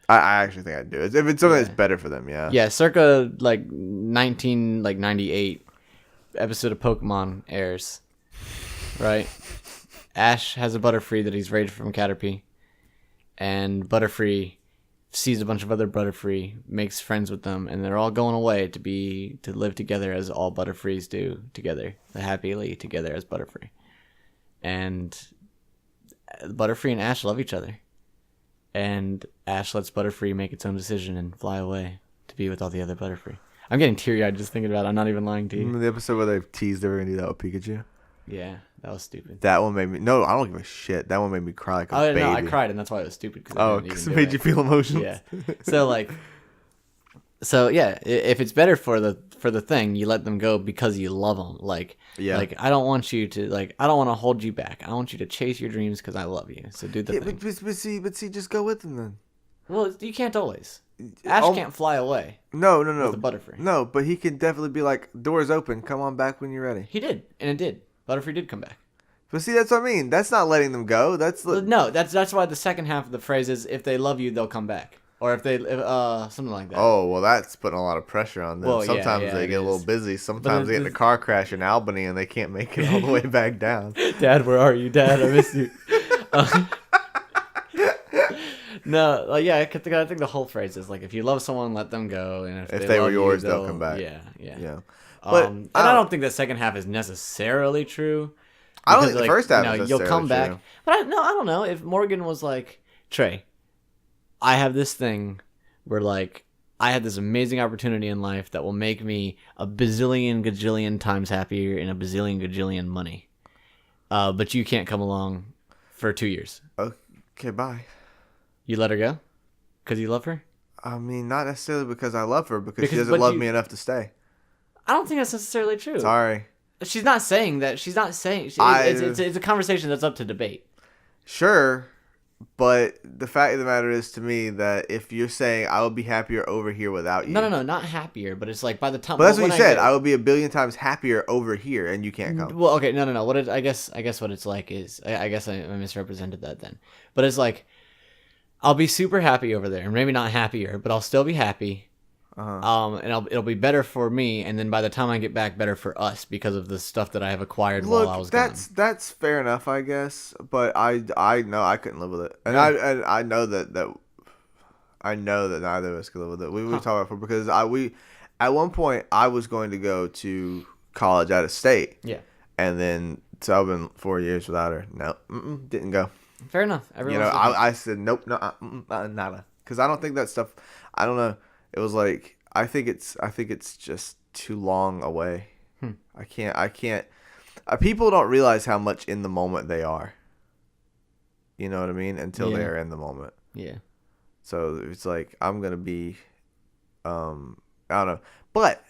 I actually think I'd do it. If it's something that's better for them, yeah. Yeah, circa, 1998 episode of Pokemon airs. Right? Ash has a Butterfree that he's raised from Caterpie. And Butterfree sees a bunch of other Butterfree, makes friends with them, and they're all going away to live together as all Butterfrees do together. Happily together as Butterfree. And Butterfree and Ash love each other. And Ash lets Butterfree make its own decision and fly away to be with all the other Butterfree. I'm getting teary-eyed just thinking about it. I'm not even lying to you. Remember the episode where they teased they were going to do that with Pikachu? Yeah, that was stupid. That one made me... No, I don't give a shit. That one made me cry like a baby. No, I cried, and that's why it was stupid. Because it made you feel emotions? Yeah. So, yeah, if it's better for the thing, you let them go because you love them. I don't want you to, I don't want to hold you back. I want you to chase your dreams because I love you. So do the thing. But see, just go with them then. Well, you can't always. Ash can't fly away. No. With a Butterfree. No, but he can definitely be like, doors open, come on back when you're ready. He did, and it did. Butterfree did come back. But see, that's what I mean. That's not letting them go. That's why the second half of the phrase is, if they love you, they'll come back. Or if something like that. Oh, well, that's putting a lot of pressure on them. Well, Sometimes they get a little busy. Sometimes they get in a car crash in Albany and they can't make it all the way back down. Dad, where are you? Dad, I miss you. No, I think the whole phrase is if you love someone, let them go, and if they were love yours, you, they'll come back. Yeah. But I don't think the second half is necessarily true. I don't think the first half is necessarily you'll come back. true. But I don't know if Morgan was like, Trey, I have this thing where I had this amazing opportunity in life that will make me a bazillion gajillion times happier and a bazillion gajillion money. But you can't come along for 2 years. Okay, bye. You let her go? Because you love her? I mean, not necessarily because I love her, because she doesn't love me enough to stay. I don't think that's necessarily true. Sorry. She's not saying that. She's not saying... It's a conversation that's up to debate. Sure. But the fact of the matter is, to me, that if you're saying I would be happier over here without you... No, not happier, but it's by the time... But that's what you said. I would be a billion times happier over here, and you can't come. Well, okay, no. What I guess what it's like is... I guess I misrepresented that then. But it's I'll be super happy over there, and maybe not happier, but I'll still be happy. And it'll be better for me, and then by the time I get back, better for us because of the stuff that I have acquired while I was gone. That's fair enough, I guess. But I know I couldn't live with it, and I know that neither of us could live with it. We talked about it because at one point I was going to go to college out of state. Yeah. And then, so I've been 4 years without her. No, didn't go. Fair enough. You Everyone's know, different. I said, nope, no, nada. Because I don't think that stuff, I don't know. It was like, I think it's just too long away. I can't. People don't realize how much in the moment they are. You know what I mean? Until they're in the moment. Yeah. So it's like, I'm going to be, I don't know. But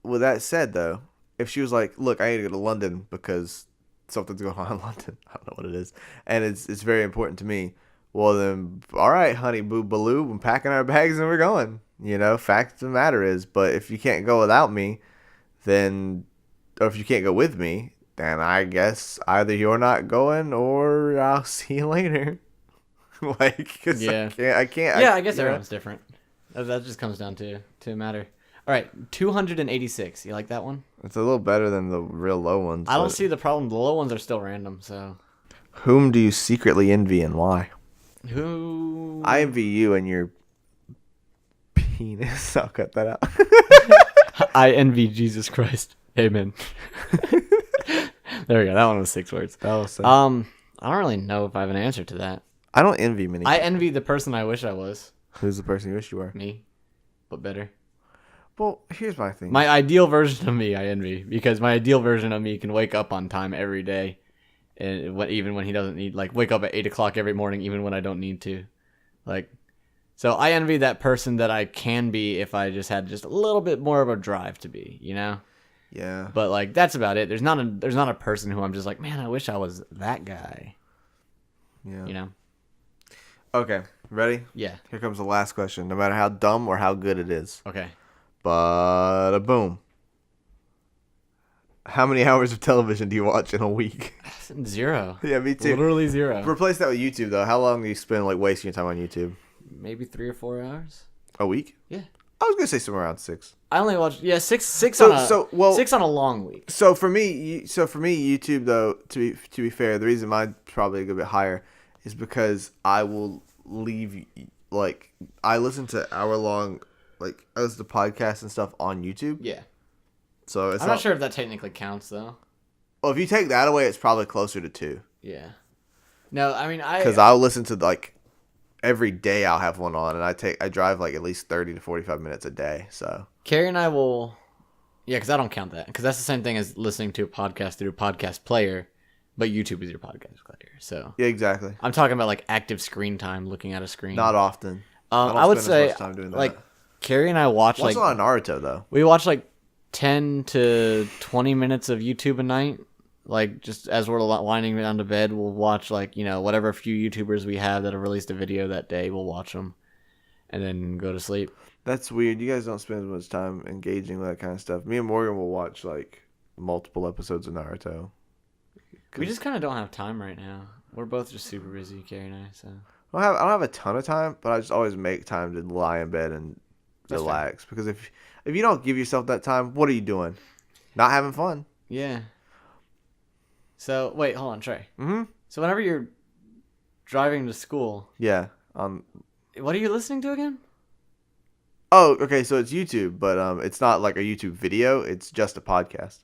with that said, though, if she was like, look, I need to go to London because something's going on in London. I don't know what it is. And it's very important to me. Well, then, all right, honey, boo baloo, we're packing our bags and we're going. You know, fact of the matter is, but if you can't go without me, then, or if you can't go with me, then I guess either you're not going or I'll see you later. Like, cause Yeah. I can't. Yeah, I guess you know? everyone's different. That just comes down to a matter. All right, 286. You like that one? It's a little better than the real low ones. I don't but- see the problem. The low ones are still random. So Whom do you secretly envy and why? who? I envy you and your penis. I'll cut that out. I envy Jesus Christ. Amen. There we go. That one was 6 words. That was sick. I don't really know if I have an answer to that. I don't envy many. I envy the person I wish I was. Who's the person you wish you were? Me, but better. Well, here's my thing. My ideal version of me, I envy, because my ideal version of me can wake up on time every day, and even when he doesn't need, like, wake up at 8 o'clock every morning, even when I don't need to, like. So I envy that person that I can be if I just had just a little bit more of a drive to be, you know. Yeah. But like that's about it. There's not a person who I'm just like, man, I wish I was that guy. Yeah. You know. Okay. Ready? Yeah. Here comes the last question. No matter how dumb or how good it is. Okay. But boom. How many hours of television do you watch in a week? 0. Yeah, me too. Literally 0. Replace that with YouTube though. How long do you spend like wasting your time on YouTube? Maybe 3 or 4 hours. A week? Yeah. I was gonna say somewhere around 6. I only watch 6 So- on a so, well- 6 on a long week. So for me, YouTube though, to be fair, the reason mine's probably a good bit higher is because I will leave like I listen to hour-long, like I listen to podcasts and stuff on YouTube. Yeah. So it's I'm not sure if that technically counts though. Well, if you take that away, it's probably closer to 2. Yeah. No, I mean Because I'll listen to like every day. I'll have one on, and I drive like at least 30 to 45 minutes a day. So Carrie and I will. Yeah, because I don't count that because that's the same thing as listening to a podcast through a podcast player, but YouTube is your podcast player. So yeah, exactly. I'm talking about like active screen time, looking at a screen. Not often. I would spend say as much time doing that. like Carrie and I watch Watch like a lot of Naruto though. we watch like 10 to 20 minutes of YouTube a night. Like just as we're winding down to bed, we'll watch like, you know, whatever few YouTubers we have that have released a video that day, we'll watch them and then go to sleep. That's weird. You guys don't spend as much time engaging with that kind of stuff. Me and Morgan will watch like multiple episodes of Naruto. We just kind of don't have time right now. We're both just super busy, Carrie and I, so. I don't have a ton of time, but I just always make time to lie in bed and That's relax. Because if you don't give yourself that time, what are you doing? Not having fun. Yeah. So, wait, hold on, Trey. Mm-hmm. So whenever you're driving to school, Yeah. what are you listening to again? Oh, okay. So it's YouTube, but it's not like a YouTube video. It's just a podcast.